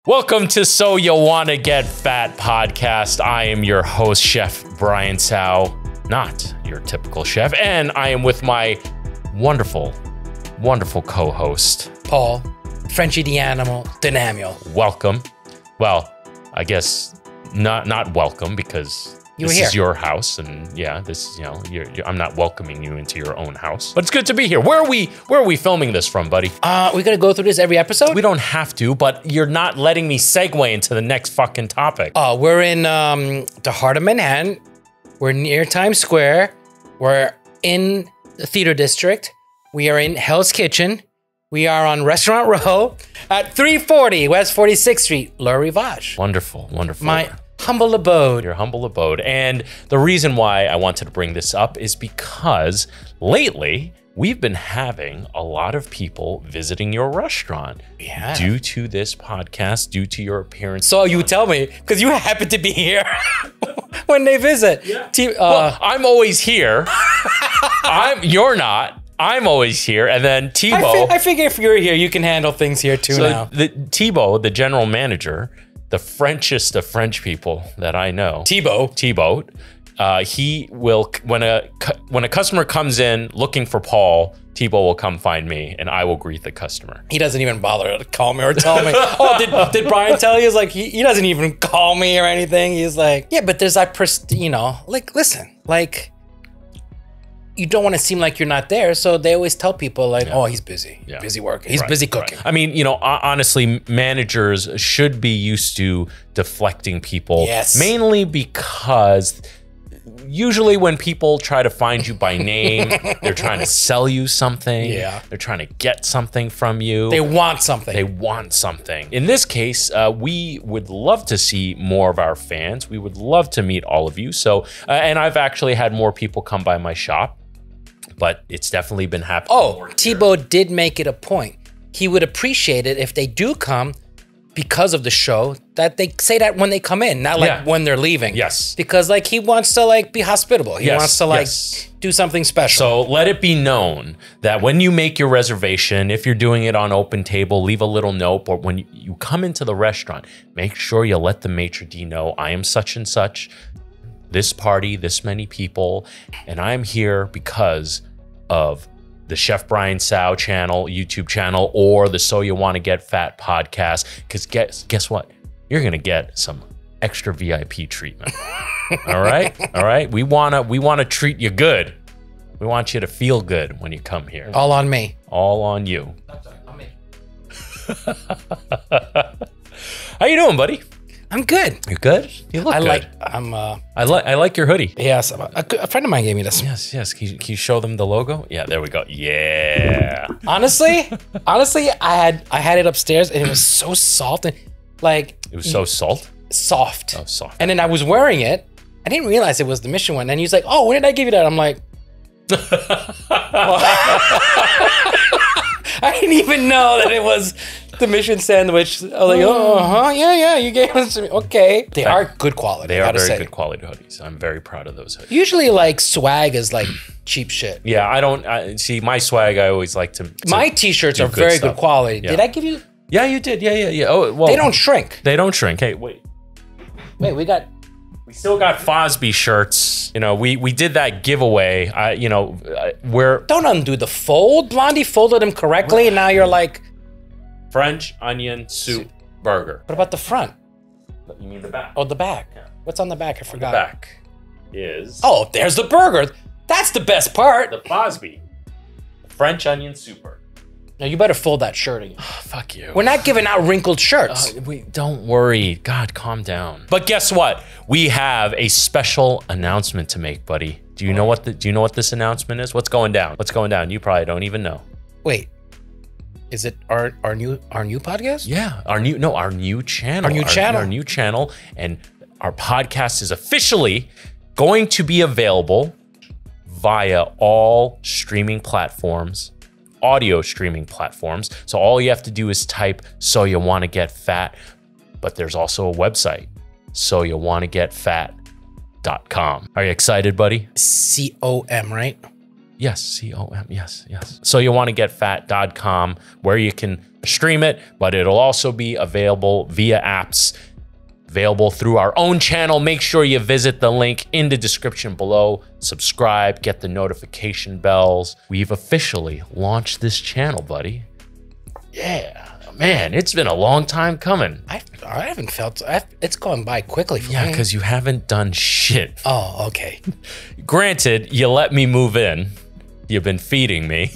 Welcome to So You Wanna Get Fat podcast. I am your host, Chef Brian Tsao, not your typical chef, and I am with my wonderful, wonderful co-host, Paul, Frenchy the Animal, Dynamial. Welcome. Well, I guess not welcome because this is your house, and yeah, this I'm not welcoming you into your own house, but it's good to be here. Where are we filming this from, buddy? We gotta go through this every episode. We don't have to, but you're not letting me segue into the next fucking topic. We're in the heart of Manhattan. We're near Times Square. We're in the theater district. We are in Hell's Kitchen. We are on Restaurant Row at 340 West 46th Street, Le Rivage. Wonderful, wonderful. My humble abode. Your humble abode. And the reason why I wanted to bring this up is because lately we've been having a lot of people visiting your restaurant. Yeah. Due to this podcast, due to your appearance. So you tell me, because you happen to be here when they visit. Yeah. Well, I'm always here. You're not. I'm always here. And then Tebow. I figure if you're here, you can handle things here too now. Tebow, the general manager, the Frenchest of French people that I know. Tebow. He will, when a customer comes in looking for Paul, Tebow will come find me and I will greet the customer. He doesn't even bother to call me or tell me. Oh, did Brian tell you? He's like, he doesn't even call me or anything. He's like, yeah, but there's that listen, you don't want to seem like you're not there. So they always tell people like, oh, he's busy. Yeah. Busy working. He's busy cooking. Right. I mean, honestly, managers should be used to deflecting people. Yes. Mainly because usually when people try to find you by name, they're trying to sell you something. Yeah. They're trying to get something from you. They want something. In this case, we would love to see more of our fans. We would love to meet all of you. So, and I've actually had more people come by my shop, but it's definitely been happening. Oh, Tebow did make it a point. He would appreciate it if they do come because of the show, that they say that when they come in, not when they're leaving. Yes. Because he wants to be hospitable. He wants to do something special. So let it be known that when you make your reservation, if you're doing it on Open Table, leave a little note, or when you come into the restaurant, make sure you let the maitre d' know, I am such and such, this party, this many people, and I'm here because of the Chef Brian Tsao channel, YouTube channel, or the So You Wanna Get Fat podcast. Because guess what? You're gonna get some extra VIP treatment. All right. We wanna treat you good. We want you to feel good when you come here. All on me. All on you. I'm sorry, on me. How you doing, buddy? I'm good. You're good? You look good. I like your hoodie. Yes, a friend of mine gave me this. Yes. Can you show them the logo? Yeah, there we go. Yeah. Honestly, I had it upstairs and it was so soft and it was so soft. Oh, soft. And then I was wearing it. I didn't realize it was the Mission one. And he's like, "Oh, when did I give you that?" I'm like, I didn't even know that it was the Mission sandwich. I was like, yeah, you gave us to me. Okay. They are good quality. They are very good quality hoodies. I'm very proud of those hoodies. Usually swag is cheap shit. Yeah, I see my swag. I always like to my t-shirts are very good quality. Yeah. Did I give you? Yeah, you did. Yeah. Oh, well. They don't shrink. Hey, wait, we still got Fosby shirts. We did that giveaway. Don't undo the fold. Blondie folded them correctly, and now you're like French onion soup burger. What about the front? You mean the back? Oh, the back. Yeah. What's on the back? I forgot. The back is. Oh, there's the burger. That's the best part. The Fosby French onion soup burger. Now you better fold that shirt again. Oh, fuck you. We're not giving out wrinkled shirts. Don't worry. God, calm down. But guess what? We have a special announcement to make, buddy. Do you know what this announcement is? What's going down? You probably don't even know. Wait. Is it our new podcast? Yeah, our new channel. Our new channel, and our podcast is officially going to be available via all streaming platforms, audio streaming platforms. So all you have to do is type So You Wanna Get Fat, but there's also a website, SYWGF.com. Are you excited, buddy? C-O-M, right? Yes, C-O-M, yes. So you wanna get fat.com, where you can stream it, but it'll also be available via apps, available through our own channel. Make sure you visit the link in the description below, subscribe, get the notification bells. We've officially launched this channel, buddy. Yeah, man, it's been a long time coming. I haven't felt, it's going by quickly for me. Yeah, because you haven't done shit. Oh, okay. Granted, you let me move in. You've been feeding me.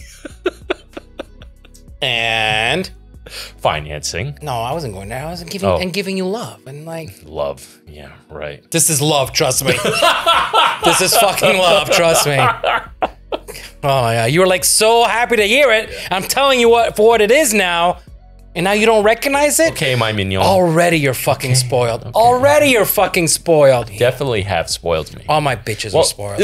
And financing. No, I wasn't going there. I wasn't giving you love and like love. Yeah, right. This is love, trust me. This is fucking love, trust me. Oh yeah, you were like so happy to hear it. I'm telling you for what it is now, and now you don't recognize it. Okay, my mignon. Already you're fucking spoiled. Okay. Already you're fucking spoiled. Definitely have spoiled me. All my bitches are spoiled.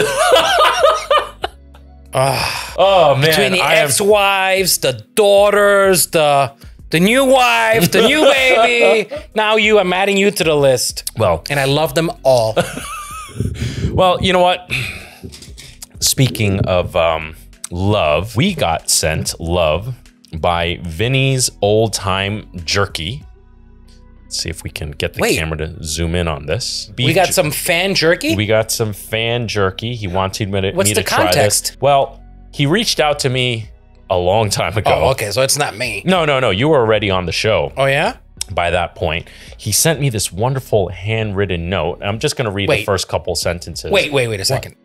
Oh man, between the ex-wives, the daughters, the new wife, the new baby. Now I'm adding you to the list. Well, and I love them all. Well, you know what? Speaking of love, we got sent love by Vinny's Old Time Jerky. Let's see if we can get the camera to zoom in on this. We got some fan jerky? We got some fan jerky. He wanted me to, What's the context? Well, he reached out to me a long time ago. Oh, okay, so it's not me. No. You were already on the show. Oh, yeah? By that point, he sent me this wonderful handwritten note. I'm just going to read the first couple sentences. Wait a second.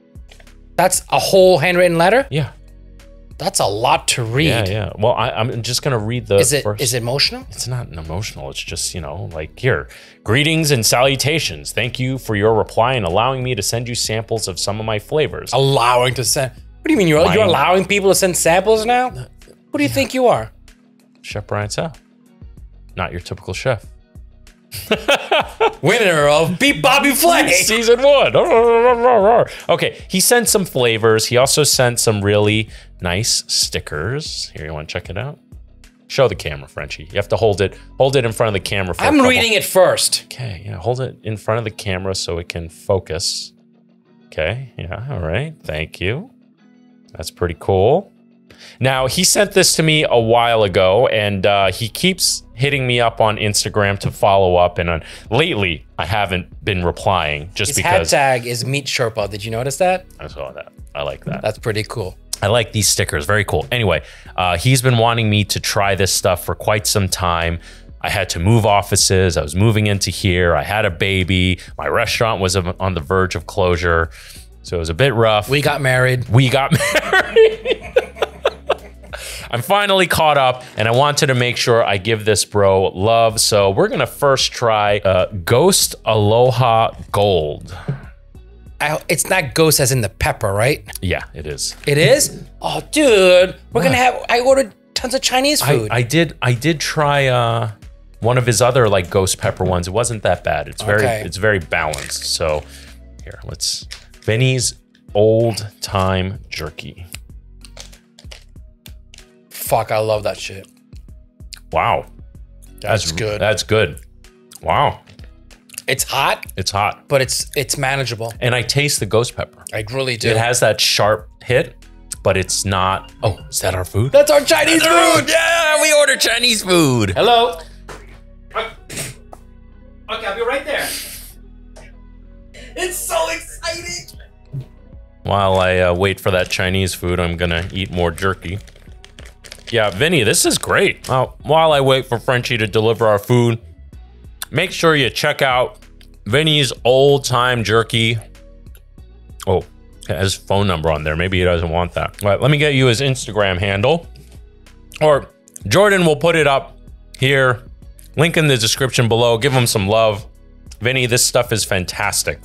That's a whole handwritten letter? Yeah. That's a lot to read. Yeah. Well, I'm just going to read the first. Is it emotional? It's not emotional. It's just, like here. Greetings and salutations. Thank you for your reply and allowing me to send you samples of some of my flavors. Allowing to send? What do you mean? You're allowing people to send samples now? Who do you think you are? Chef Brian Sal. Not your typical chef. Winner of Beat Bobby Flay. Season 1. Okay, he sent some flavors. He also sent some really nice stickers. Here, you want to check it out? Show the camera, Frenchy. You have to hold it in front of the camera. I'm reading it first. Okay, yeah, hold it in front of the camera so it can focus. Okay, yeah, all right. Thank you. That's pretty cool. Now, he sent this to me a while ago, and he keeps hitting me up on Instagram to follow up. And lately, I haven't been replying just because. His hashtag is Meat Sherpa. Did you notice that? I saw that. I like that. That's pretty cool. I like these stickers. Very cool. Anyway, he's been wanting me to try this stuff for quite some time. I had to move offices. I was moving into here. I had a baby. My restaurant was on the verge of closure. So it was a bit rough. We got married. I'm finally caught up, and I wanted to make sure I give this bro love. So we're going to first try Ghost Aloha Gold. It's not ghost as in the pepper, right? Yeah, it is. It is? Oh, dude. We're going to have... I ordered tons of Chinese food. I did try one of his other like ghost pepper ones. It wasn't that bad. It's very balanced. So here, let's... Vinny's Old Time Jerky. Fuck, I love that shit. Wow. That's good. That's good. Wow. It's hot. It's hot. But it's manageable. And I taste the ghost pepper. I really do. It has that sharp hit, but it's not... Oh, is that our food? That's our Chinese food! Yeah, we ordered Chinese food. Hello. Okay, I'll be right there. It's so exciting. While I wait for that Chinese food, I'm gonna eat more jerky. Yeah, Vinny, this is great. While I wait for Frenchy to deliver our food, make sure you check out Vinny's Old Time Jerky. Oh, it has his phone number on there. Maybe he doesn't want that. All right, let me get you his Instagram handle. Or Jordan will put it up here. Link in the description below. Give him some love. Vinny, this stuff is fantastic.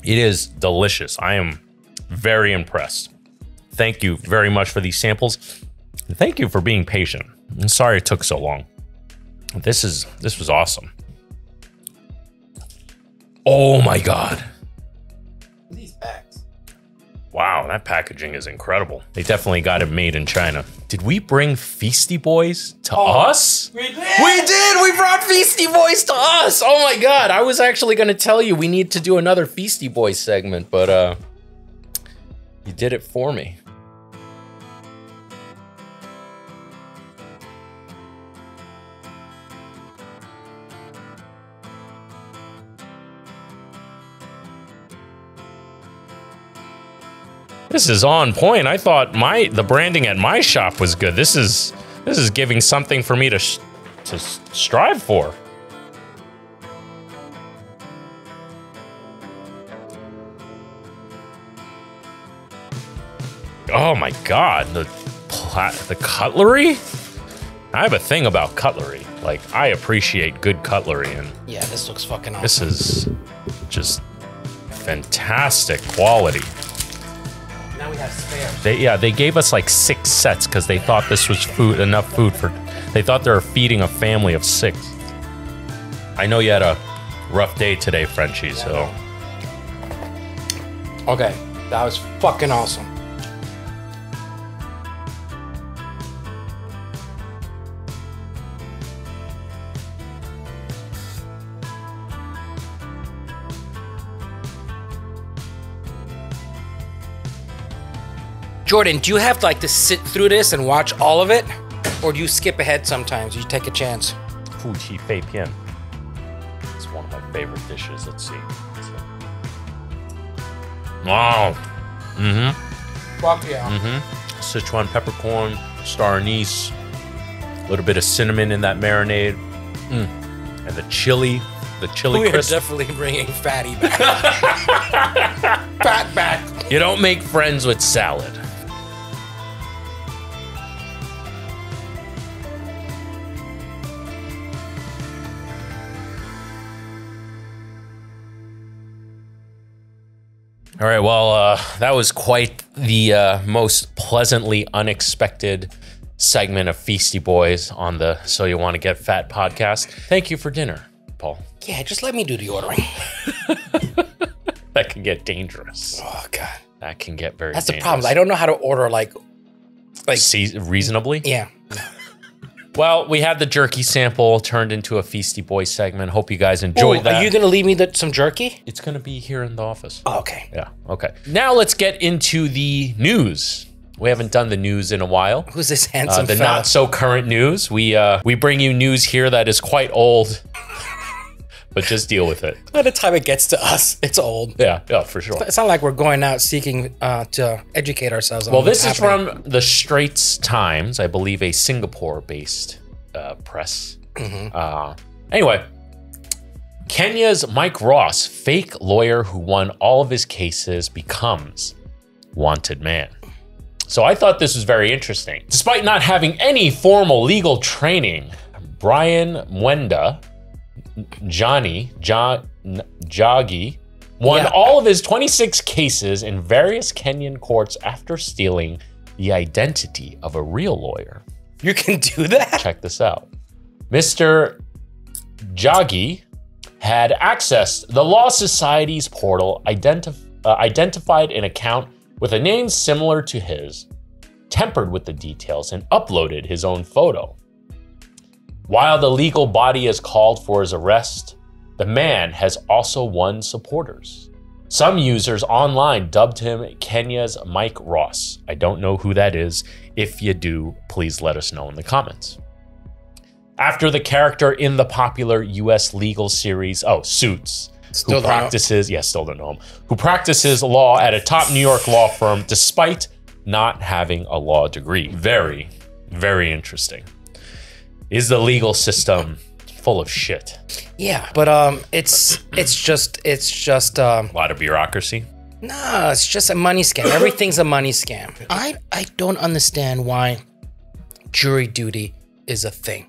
It is delicious. I am very impressed. Thank you very much for these samples. And thank you for being patient. I'm sorry it took so long. This was awesome. Oh my God. These packs. Wow, that packaging is incredible. They definitely got it made in China. Did we bring Feastie Boys to us? We did! We did! We brought Feastie Boys to us! Oh my God, I was actually gonna tell you we need to do another Feastie Boys segment, but you did it for me. This is on point. I thought the branding at my shop was good. This is giving something for me to strive for. Oh my God, the cutlery? I have a thing about cutlery. Like, I appreciate good cutlery, and yeah, this looks fucking awesome. This is just fantastic quality. Now we have spares. They gave us like 6 sets because they thought this was enough food for. They thought they were feeding a family of 6. I know you had a rough day today, Frenchy. So. Okay, that was fucking awesome. Jordan, do you have like to sit through this and watch all of it? Or do you skip ahead sometimes? You take a chance? Fu Qi Fei Pian. It's one of my favorite dishes. Let's see. Wow. Mm-hmm. Fuck yeah. Mm-hmm. Sichuan peppercorn, star anise, a little bit of cinnamon in that marinade. And the chili We crisp. are definitely bringing Fatty back. Fat back. You don't make friends with salad. All right, well, that was quite the most pleasantly unexpected segment of Feastie Boys on the So You Want to Get Fat podcast. Thank you for dinner, Paul. Yeah, just let me do the ordering. That can get dangerous. Oh, God. That can get very That's dangerous. the problem. I don't know how to order like reasonably? Yeah. Well, we had the jerky sample turned into a Feastie Boys segment. Hope you guys enjoyed that. Are you going to leave me some jerky? It's going to be here in the office. Oh, okay. Yeah, okay. Now let's get into the news. We haven't done the news in a while. Who's this handsome The fella? not so current news. We bring you news here that is quite old, but just deal with it. By the time it gets to us, it's old. Yeah, for sure. It's not like we're going out seeking to educate ourselves on Well, what's this is happening. from the Straits Times, I believe a Singapore-based press. Anyway, Kenya's Mike Ross, fake lawyer who won all of his cases, becomes wanted man. So I thought this was very interesting. Despite not having any formal legal training, Brian Mwenda Jagi won all of his 26 cases in various Kenyan courts after stealing the identity of a real lawyer. You can do that? Check this out. Mr. Jagi had accessed the Law Society's portal, identified an account with a name similar to his, tempered with the details, and uploaded his own photo. While the legal body has called for his arrest, the man has also won supporters. Some users online dubbed him Kenya's Mike Ross. I don't know who that is. If you do, please let us know in the comments. After the character in the popular US legal series, Suits, still don't know him, who practices law at a top New York law firm despite not having a law degree. Very, very interesting. Is the legal system full of shit? Yeah, but it's just a lot of bureaucracy. No, it's just a money scam. Everything's a money scam. I don't understand why jury duty is a thing.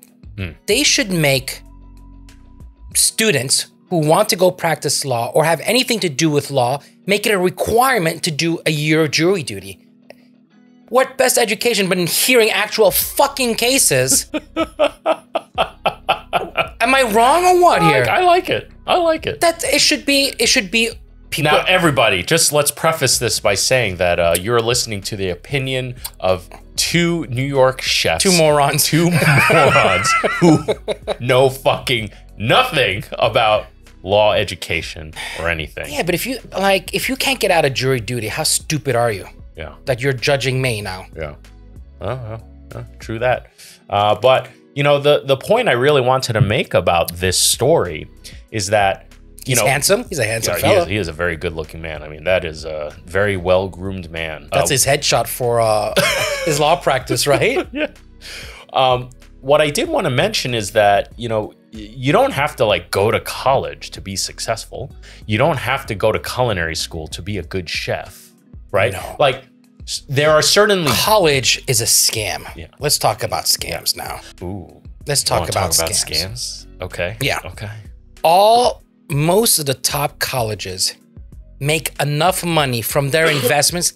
They should make students who want to go practice law or have anything to do with law, make it a requirement to do a year of jury duty. What best education but in hearing actual fucking cases? Am I wrong or what here? I like it. I like it. It should be people. Now, everybody, just let's preface this by saying that you're listening to the opinion of 2 New York chefs. 2 morons. 2 morons who know fucking nothing about law education or anything. Yeah, but if you can't get out of jury duty, how stupid are you? Yeah. That you're judging me now. Yeah. True that. But, you know, the point I really wanted to make about this story is that He's handsome. He's a handsome fellow. He is a very good-looking man. I mean, that is a very well-groomed man. That's his headshot for his law practice, right? Yeah. What I did want to mention is that, you know, you don't have to like go to college to be successful. You don't have to go to culinary school to be a good chef, right? No. Like there are certainly college is a scam. Yeah. Let's talk about scams now. Ooh. Let's talk about scams. Okay. Yeah. Okay. Most of the top colleges make enough money from their investments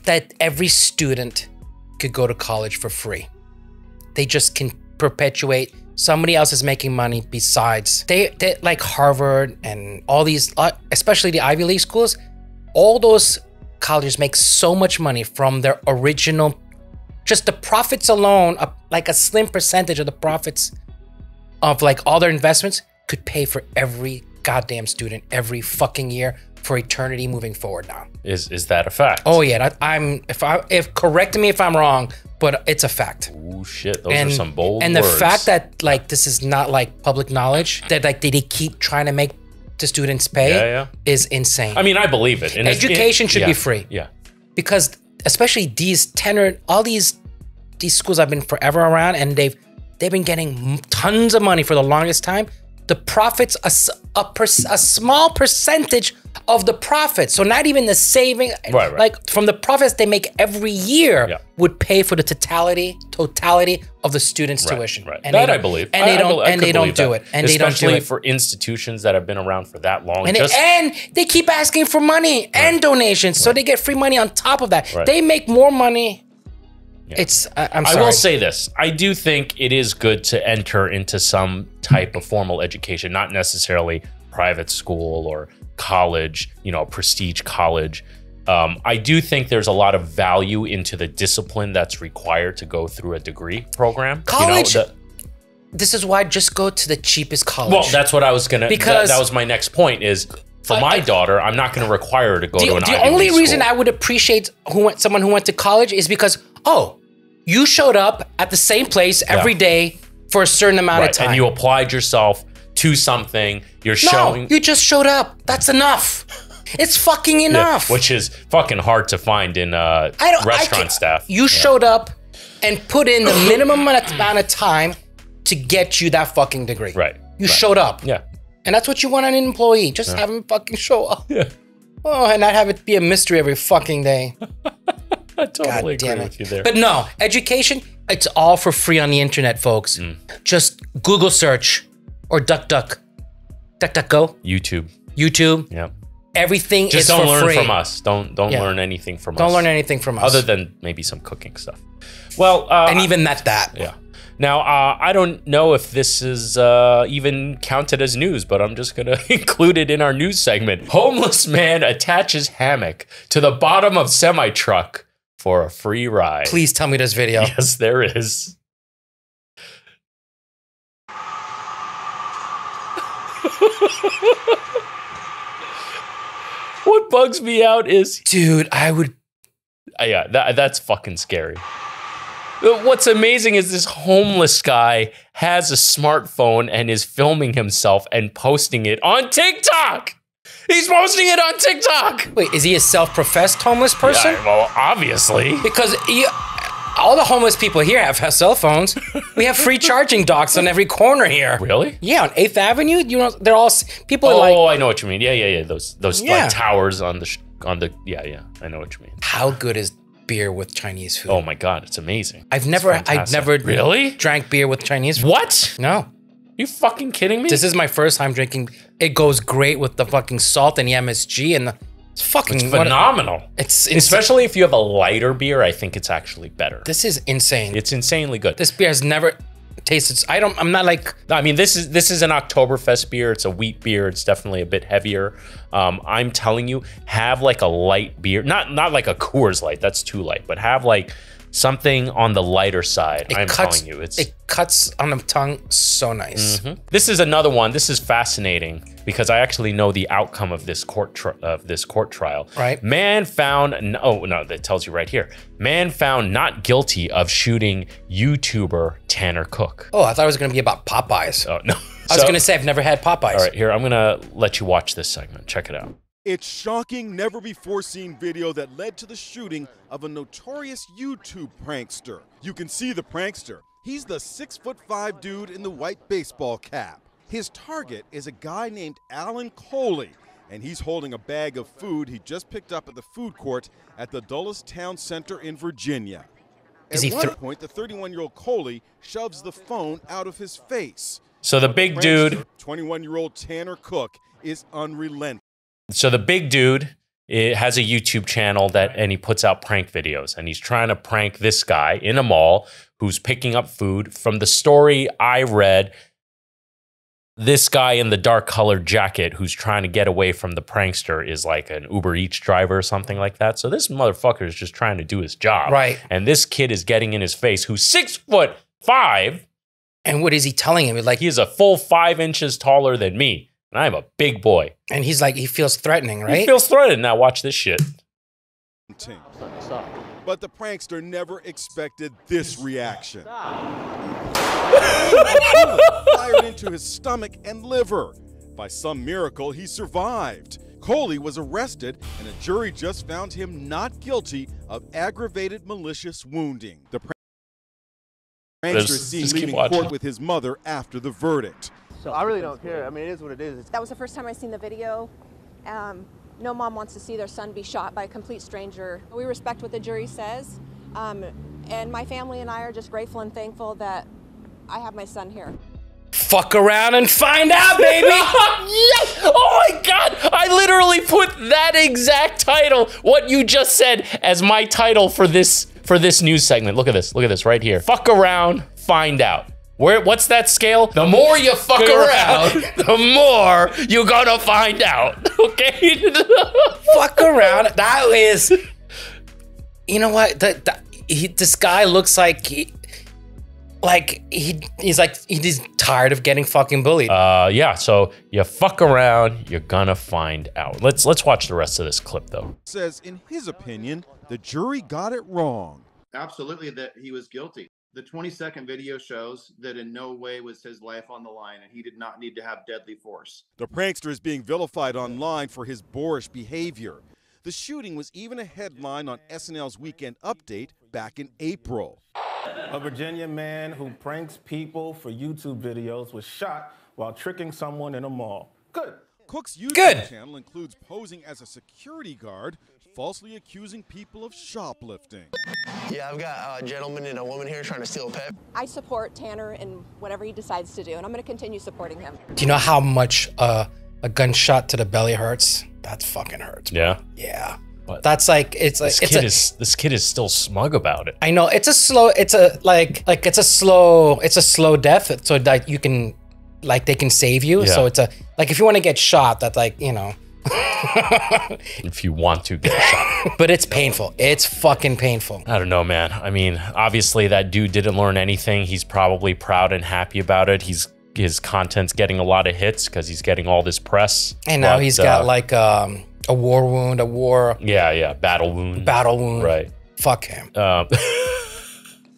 that every student could go to college for free. They just can perpetuate. Somebody else is making money besides. They like Harvard and all these, especially the Ivy League schools, all those colleges make so much money from their original, just the profits alone, like a slim percentage of the profits of like all their investments could pay for every goddamn student every fucking year for eternity moving forward now. Is that a fact? Oh yeah, if correct me if I'm wrong, but it's a fact. Oh shit, those are some bold and words. The fact that like this is not like public knowledge, that like they keep trying to make the students pay is insane. I mean, I believe it. And education should be free. Yeah. Because especially these all these schools have been forever around, and they've been getting tons of money for the longest time. The profits, a small percentage of the profits, so not even the saving, right. Like from the profits they make every year would pay for the totality of the students' tuition. Right. And that I believe. And they don't do it. And they don't do especially it. for institutions that have been around for that long. And they keep asking for money and donations, so they get free money on top of that. They make more money. Yeah. I'm sorry. I will say this. I do think it is good to enter into some type of formal education, not necessarily private school or college, you know, prestige college. I do think there's a lot of value into the discipline that's required to go through a degree program. College, you know, this is why just go to the cheapest college. Well, that's what I was going to, because that was my next point is, for my daughter, I'm not going to require her to go to an Ivy League school. The only reason I would appreciate someone who went to college is because, you showed up at the same place every day for a certain amount of time. And you applied yourself to something. You're showing. You just showed up. That's enough. It's fucking enough. Yeah, which is fucking hard to find in restaurant staff. You showed up and put in the minimum amount of time to get you that fucking degree. Right. You showed up. Yeah. And that's what you want on an employee. Just have him fucking show up. Yeah. Oh, and not have it be a mystery every fucking day. I totally agree with you there. But no, education, it's all for free on the internet, folks. Just Google search or DuckDuckGo. YouTube. Yeah. Everything is for free. Just don't learn from us. Don't learn anything from us. Don't learn anything from us. Other than maybe some cooking stuff. Well, and even that. Yeah. Now, I don't know if this is even counted as news, but I'm just going to include it in our news segment. Homeless man attaches hammock to the bottom of semi-truck for a free ride. Please tell me this video. Yes, there is. What bugs me out is... Dude, I would... Yeah, that's fucking scary. What's amazing is this homeless guy has a smartphone and is filming himself and posting it on TikTok. He's posting it on TikTok. Wait, is he a self-professed homeless person? Yeah, well, obviously. Because all the homeless people here have cell phones. We have free charging docks on every corner here. Really? Yeah, on 8th Avenue. You know, they're all people. Oh, I know what you mean. Yeah. Those like towers on the. Yeah. I know what you mean. How good is beer with Chinese food? Oh my god, it's amazing. I've never really drank beer with Chinese food. What? No. You fucking kidding me? This is my first time drinking. It goes great with the fucking salt and the MSG and it's phenomenal. It's especially if you have a lighter beer. I think it's actually better. This is insane. It's insanely good. This beer has never tasted. I'm not like. I mean, this is an Oktoberfest beer. It's a wheat beer. It's definitely a bit heavier. I'm telling you, have like a light beer, not like a Coors Light. That's too light. But have like something on the lighter side. Telling you, it cuts on the tongue so nice. This is another one. This is fascinating because I actually know the outcome of this court trial. Right. Man found. Oh no, that tells you right here. Man found not guilty of shooting YouTuber Tanner Cook. Oh, I thought it was going to be about Popeyes. Oh no. I was gonna say I've never had Popeyes. All right, here, I'm gonna let you watch this segment. Check it out. It's shocking, never-before-seen video that led to the shooting of a notorious YouTube prankster. You can see the prankster. He's the 6'5" dude in the white baseball cap. His target is a guy named Alan Coley, and he's holding a bag of food he just picked up at the food court at the Dulles Town Center in Virginia. At one point, the 31-year-old Coley shoves the phone out of his face. So the big dude, 21-year-old Tanner Cook, is unrelenting. So the big dude has a YouTube channel and he puts out prank videos, and he's trying to prank this guy in a mall who's picking up food. From the story I read, this guy in the dark colored jacket who's trying to get away from the prankster is like an Uber Eats driver or something like that. So this motherfucker is just trying to do his job. Right. And this kid is getting in his face who's 6'5". And what is he telling him? Like, he is a full 5 inches taller than me. And I'm a big boy. And he's like, he feels threatening, right? He feels threatened. Now watch this shit. But the prankster never expected this reaction. Fired into his stomach and liver. By some miracle, he survived. Coley was arrested, and a jury just found him not guilty of aggravated malicious wounding. The prankster is seen leaving court with his mother after the verdict. So I really don't care. I mean, it is what it is. That was the first time I seen the video. No mom wants to see their son be shot by a complete stranger. We respect what the jury says, and my family and I are just grateful and thankful that I have my son here. Fuck around and find out, baby! Yes! Oh my God! I literally put that exact title, what you just said, as my title for this news segment. Look at this. Look at this right here. Fuck around, find out. What's that scale? The more you fuck around, the more you're gonna find out. Okay? Fuck around. That is, you know what? This guy looks like he's tired of getting fucking bullied. Yeah. So you fuck around, you're gonna find out. Let's watch the rest of this clip though. Says in his opinion, the jury got it wrong. Absolutely, that he was guilty. The 20-second video shows that in no way was his life on the line, and he did not need to have deadly force. The prankster is being vilified online for his boorish behavior. The shooting was even a headline on SNL's Weekend Update back in April. A Virginia man who pranks people for YouTube videos was shot while tricking someone in a mall. Good. Cook's YouTube channel includes posing as a security guard, falsely accusing people of shoplifting. Yeah, I've got a gentleman and a woman here trying to steal a pet. I support Tanner in whatever he decides to do, and I'm going to continue supporting him. Do you know how much a gunshot to the belly hurts? That fucking hurts. Bro. Yeah. Yeah. But that's like this kid is still smug about it. I know it's a slow death, so that you can they can save you. Yeah. So it's like if you want to get shot, that if you want to get shot. But it's painful. It's fucking painful. I don't know, man. I mean, obviously that dude didn't learn anything. He's probably proud and happy about it. His content's getting a lot of hits because he's getting all this press. And now he's got like a war wound, battle wound. Right. Fuck him.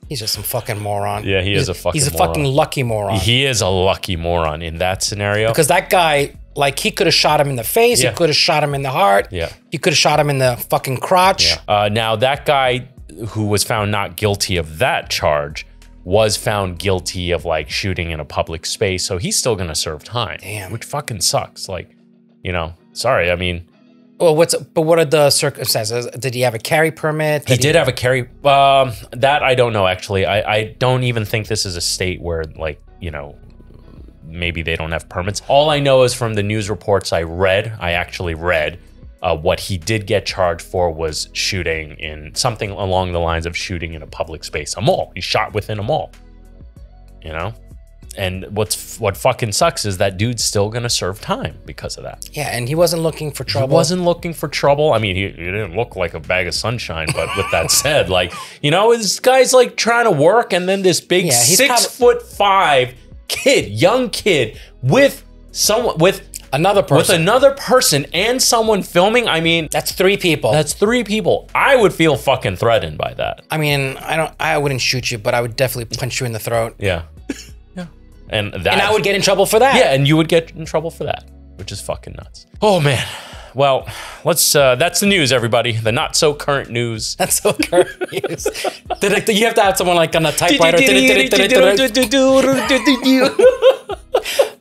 He's just some fucking moron. Yeah, he's a fucking lucky moron. He is a lucky moron in that scenario. Because that guy, he could have shot him in the face. Yeah. He could have shot him in the heart. Yeah. He could have shot him in the fucking crotch. Yeah. Now, that guy who was found not guilty of that charge was found guilty of shooting in a public space. So he's still going to serve time. Damn. Which fucking sucks. Sorry. I mean, well, what are the circumstances? Did he have a carry permit? He did have a carry. That I don't know, actually. I don't even think this is a state where, maybe they don't have permits. All I know is from the news reports I actually read, what he did get charged for was shooting in something along the lines of shooting in a public space, a mall. He shot within a mall, And what fucking sucks is that dude's still gonna serve time because of that. Yeah, and he wasn't looking for trouble. He wasn't looking for trouble. I mean, he didn't look like a bag of sunshine, but with that said, this guy's trying to work, and then this big 6'5" young kid with another person and someone filming. I mean, that's 3 people. That's 3 people. I would feel fucking threatened by that. I mean, I wouldn't shoot you, but I would definitely punch you in the throat. Yeah. And I would get in trouble for that. Yeah, and you would get in trouble for that, which is fucking nuts. Oh man. Well, let's that's the news, everybody. The not so current news. Not so current news. You have to have someone like on a typewriter.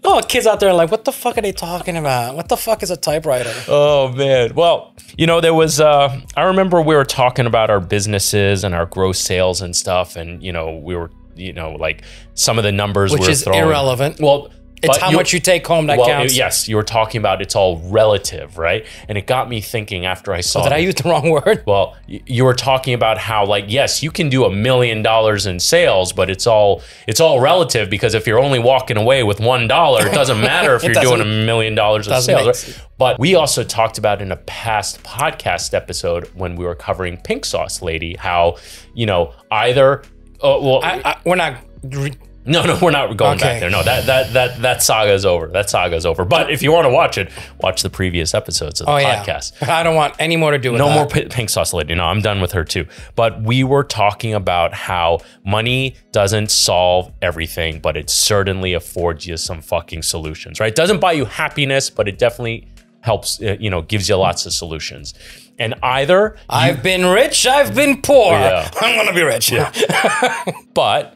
Oh, kids out there are like, what the fuck are they talking about? What the fuck is a typewriter? Oh man. Well, you know, there was I remember we were talking about our businesses and our gross sales and stuff, and you know, we were, you know, like some of the numbers which we were is throwing. Irrelevant. Well, it's how much you take home that counts. Yes, you were talking about it's all relative, right? And it got me thinking after I saw. Did I use the wrong word? Well, you were talking about how, like, yes, you can do $1 million in sales, but it's all relative, because if you're only walking away with $1, it doesn't matter if you're doing $1 million of sales. Right? But we also talked about in a past podcast episode when we were covering Pink Sauce Lady, how, you know, either we're not. No, we're not going back there. No, that saga is over. That saga is over. But if you want to watch it, watch the previous episodes of the podcast. But I don't want any more to do with that. No more Pink Sauce Lady. No, I'm done with her too. But we were talking about how money doesn't solve everything, but it certainly affords you some fucking solutions, right? It doesn't buy you happiness, but it definitely helps, you know, gives you lots of solutions. And either I've been rich, I've been poor. Yeah. I'm going to be rich. Yeah. But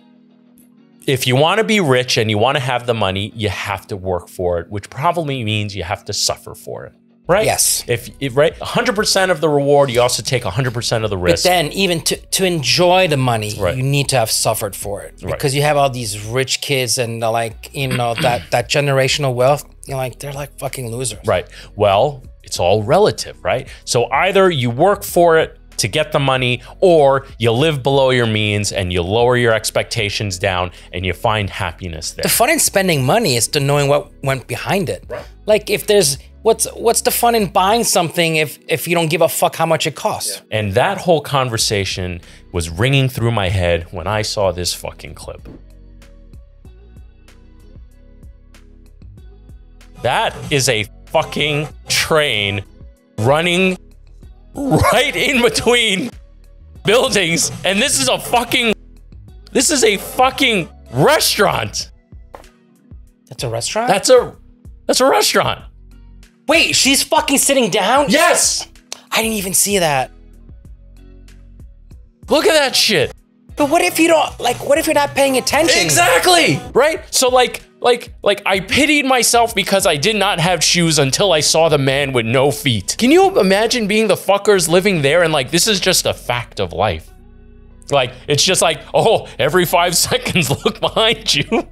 if you want to be rich and you want to have the money, you have to work for it, which probably means you have to suffer for it, right? Yes. If right, 100% of the reward, you also take 100% of the risk. But then even to enjoy the money, Right. you need to have suffered for it, because you have all these rich kids and like, you know, that generational wealth. You're like, they're like fucking losers. Right. Well, it's all relative, right? So either you work for it to get the money, or you live below your means and you lower your expectations down and you find happiness there. The fun in spending money is to knowing what went behind it. Right. Like if there's what's the fun in buying something if you don't give a fuck how much it costs? Yeah. And that whole conversation was ringing through my head when I saw this fucking clip. That is a fucking train running right in between buildings, and this is a fucking restaurant. That's a restaurant? That's a restaurant. Wait, she's fucking sitting down? Yes. I didn't even see that. Look at that shit. But what if you don't, like, what if you're not paying attention? Exactly, right? So like I pitied myself because I did not have shoes until I saw the man with no feet. Can you imagine being the fuckers living there and like, this is just a fact of life? Like, it's just like, oh, every 5 seconds, look behind you.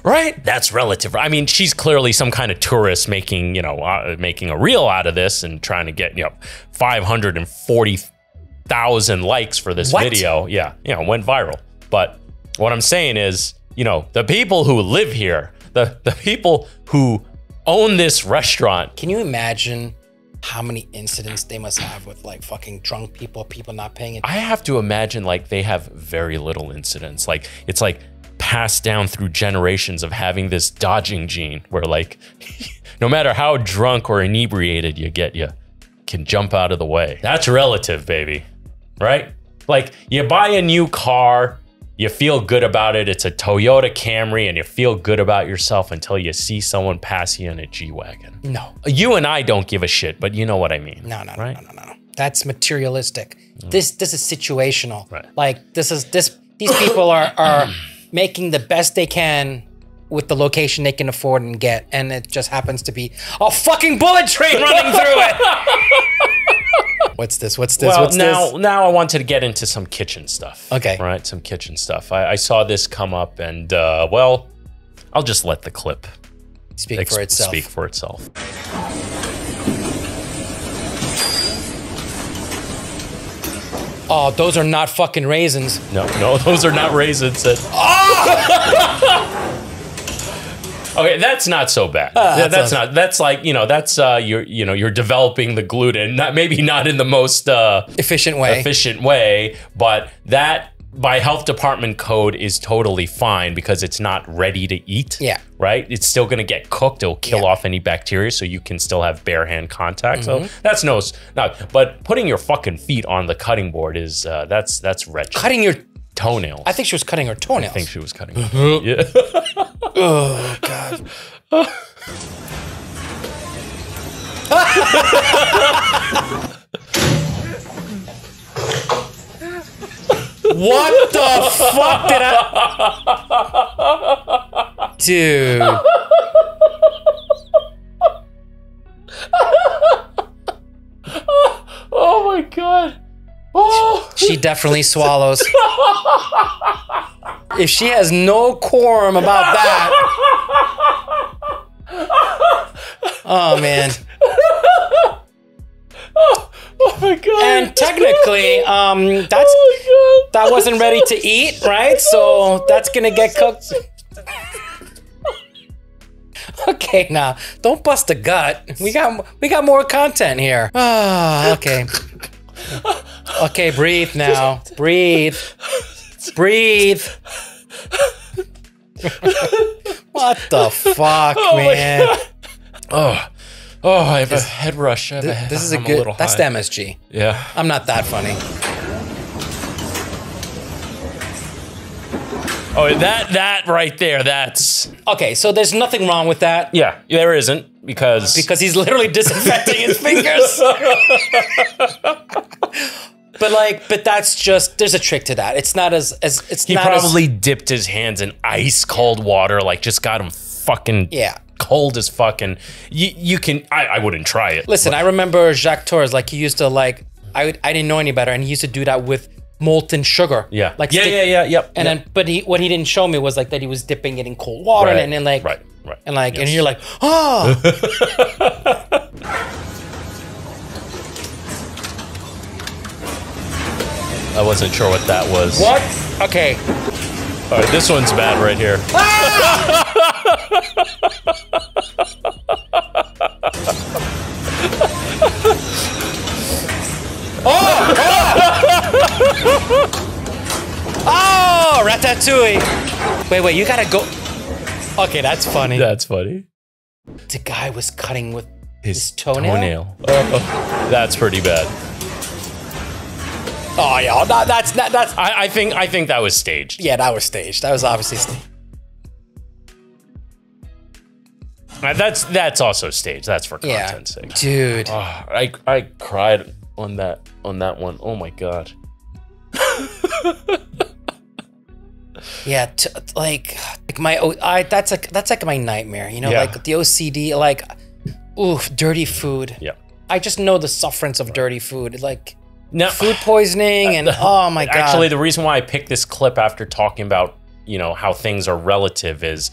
Right? That's relative. I mean, she's clearly some kind of tourist making, you know, making a reel out of this and trying to get, you know, 540,000 likes for this video. Yeah, you know, went viral. But what I'm saying is, you know, the people who live here, the people who own this restaurant. Can you imagine how many incidents they must have with like fucking drunk people not paying attention? I have to imagine like they have very little incidents. Like it's like passed down through generations of having this dodging gene where like no matter how drunk or inebriated you get, you can jump out of the way. That's relative, baby. Right? Like you buy a new car, you feel good about it. It's a Toyota Camry and you feel good about yourself until you see someone pass you in a G-Wagon. No. You and I don't give a shit, but you know what I mean. No. Right? No. That's materialistic. This is situational. Right. Like these people are making the best they can with the location they can afford and get, and it just happens to be a fucking bullet train running through it. What's this? Well, now I wanted to get into some kitchen stuff. Okay. All right, some kitchen stuff. I saw this come up and, well, I'll just let the clip speak for itself. Oh, those are not fucking raisins. No, those are not raisins. Okay, that's not so bad. That's like, you know, that's you're developing the gluten, maybe not in the most efficient way, but that by health department code is totally fine because it's not ready to eat. Yeah. Right? It's still going to get cooked. It'll kill off any bacteria so you can still have bare hand contact. So that's but putting your fucking feet on the cutting board is that's wretched. Cutting your Toenails. I think she was cutting her toenails. I think she was cutting her. Yeah. Oh, God. What the fuck did I... Dude. Oh my God. Oh. She definitely swallows. If she has no quorum about that. Oh, man. Oh my God. And technically, that wasn't ready to eat, right? So that's gonna get cooked. Okay, now don't bust a gut. We got more content here. Ah, okay. Okay, breathe now. Breathe. Breathe. What the fuck, man? Oh, I have a head rush. This is a good. That's the MSG. Yeah. I'm not that funny. Oh, that right there, that's... Okay, so there's nothing wrong with that. Yeah, there isn't, because he's literally disinfecting his fingers. But that's just, there's a trick to that. It's not as he probably dipped his hands in ice cold water, like just got him fucking cold as fucking. You can, I wouldn't try it. Listen, I remember Jacques Torres, like he used to like, I didn't know any better, and he used to do that with molten sugar. Yeah. Like Yep. And then, but what he didn't show me was like that he was dipping it in cold water, and then like, right. And like, and you're like, oh. I wasn't sure what that was. What? Okay. All right, this one's bad right here. Oh, ratatouille. Wait, you gotta go. Okay, that's funny. That's funny. The guy was cutting with his toenail. That's pretty bad. Oh yeah, that's. I think that was staged. Yeah, that was staged. That was obviously staged. That's also staged. That's for content's sake. Dude. Oh, I cried on that one. Oh my God. Yeah, like my that's like my nightmare. You know, like the OCD, like, oof, dirty food. Yeah. I just know the sufferance of dirty food, like food poisoning, and oh my God. Actually, the reason why I picked this clip after talking about, you know, how things are relative is,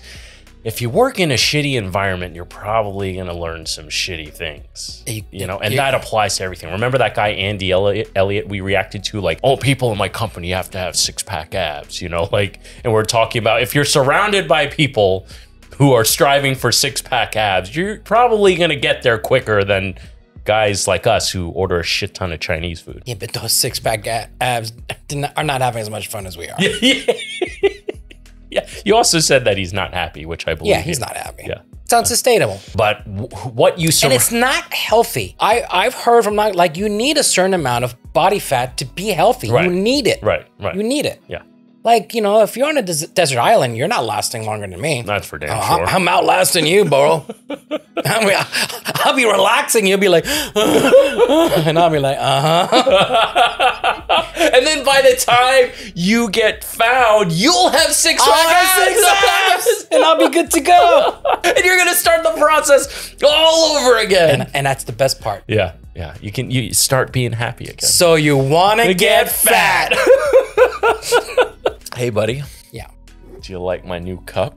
if you work in a shitty environment, you're probably gonna learn some shitty things, you know, and that applies to everything. Remember that guy, Andy Elliott, we reacted to, like, oh, people in my company have to have six-pack abs, you know, like, and we're talking about if you're surrounded by people who are striving for six-pack abs, you're probably gonna get there quicker than guys like us who order a shit ton of Chinese food. Yeah, but those six-pack abs are not having as much fun as we are. Yeah, you also said that he's not happy, which I believe. Yeah, he's not happy. Yeah. It's unsustainable. But what you and it's not healthy. I've heard from like you need a certain amount of body fat to be healthy. Right. You need it. Right. You need it. Yeah. Like, you know, if you're on a desert island, you're not lasting longer than me. That's for damn sure. I'm outlasting you, bro. I'll be relaxing. You'll be like, and I'll be like, And then by the time you get found, you'll have six abs, and I'll be good to go. And you're gonna start the process all over again. And that's the best part. Yeah. You start being happy again. So you wanna get fat. Hey, buddy. Yeah. Do you like my new cup?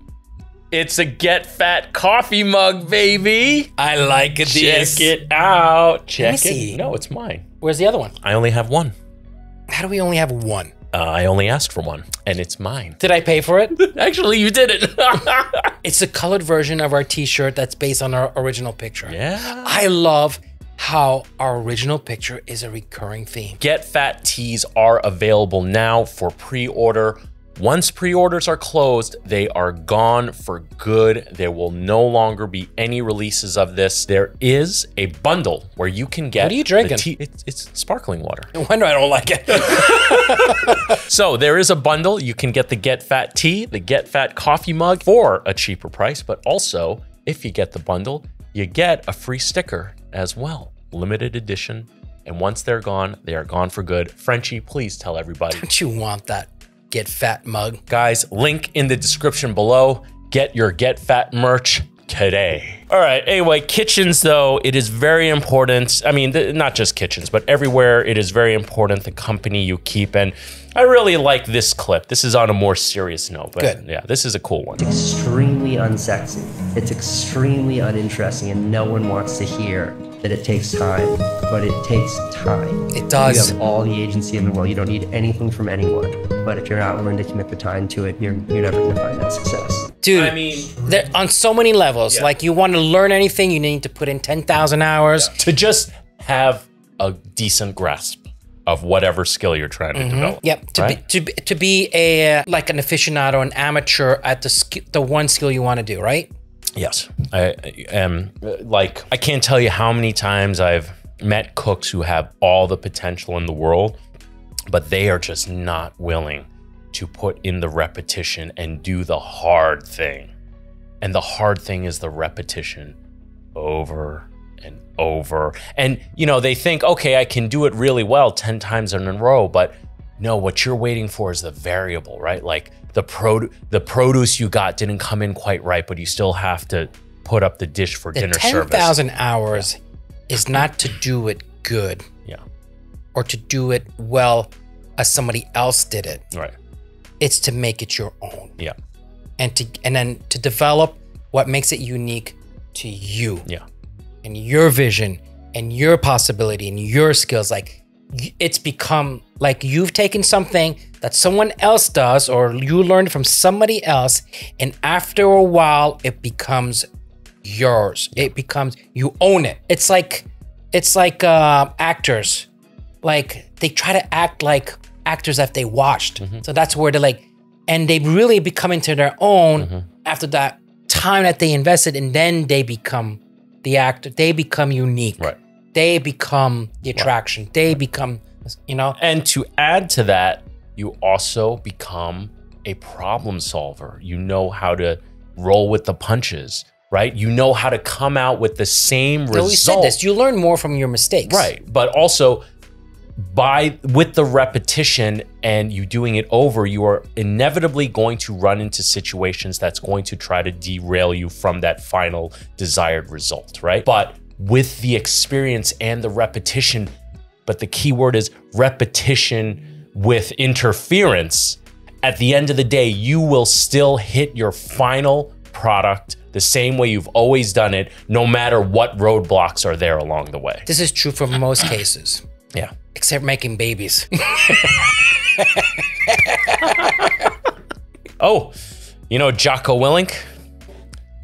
It's a Get Fat coffee mug, baby. I like it. Check it out. Check see. it. No, it's mine. Where's the other one? I only have one. How do we only have one? I only asked for one, and it's mine. Did I pay for it? Actually, you didn't. It's a colored version of our t-shirt that's based on our original picture. Yeah. I love how our original picture is a recurring theme. Get Fat tees are available now for pre-order. Once pre-orders are closed, they are gone for good. There will no longer be any releases of this. There is a bundle where you can get— What are you drinking? It's sparkling water. No wonder I don't like it. So there is a bundle. You can get the Get Fat tea, the Get Fat coffee mug for a cheaper price, but also if you get the bundle, you get a free sticker as well. Limited edition. And once they're gone, they are gone for good. Frenchy, please tell everybody. Don't you want that Get Fat mug? Guys, link in the description below. Get your Get Fat merch today. All right, anyway, kitchens though, it is very important. I mean, not just kitchens, but everywhere it is very important the company you keep. And I really like this clip. This is on a more serious note, but good. Yeah, this is a cool one. It's extremely unsexy. It's extremely uninteresting, and no one wants to hear that it takes time, but it takes time. It does. You have all the agency in the world. You don't need anything from anyone. But if you're not willing to commit the time to it, you're never gonna find that success. Dude, I mean, they're on so many levels. Yeah. Like, you want to learn anything, you need to put in 10,000 hours. to just have a decent grasp of whatever skill you're trying to develop. Yep. right? To be a like an aficionado, an amateur at the one skill you want to do, right? Yes, I am. Like, I can't tell you how many times I've met cooks who have all the potential in the world, but they are just not willing to put in the repetition and do the hard thing. And the hard thing is the repetition over and over. And, you know, they think, okay, I can do it really well 10 times in a row, but no, what you're waiting for is the variable, right? Like, the produce you got didn't come in quite right, but you still have to put up the dish for dinner service. 10,000 hours is not to do it good. Yeah. Or to do it well as somebody else did it. Right. It's to make it your own. Yeah. And then to develop what makes it unique to you. Yeah. And your vision and your possibility and your skills. Like, it's become like you've taken something that someone else does, or you learned from somebody else, and after a while it becomes yours. It becomes, you own it. It's like actors, like they try to act like actors that they watched. So that's where they're like, and they really become into their own after that time that they invested, and then they become the actor. They become unique. Right. They become the attraction. Right. They become, you know. And to add to that, you also become a problem solver. You know how to roll with the punches, right? You know how to come out with the same result. We said this, you learn more from your mistakes. Right, but also with the repetition and you doing it over, you are inevitably going to run into situations that's going to try to derail you from that final desired result, right? But with the experience and the repetition, but the key word is repetition with interference, at the end of the day, you will still hit your final product the same way you've always done it, no matter what roadblocks are there along the way. This is true for most cases. Yeah. Except making babies. Oh, you know Jocko Willink?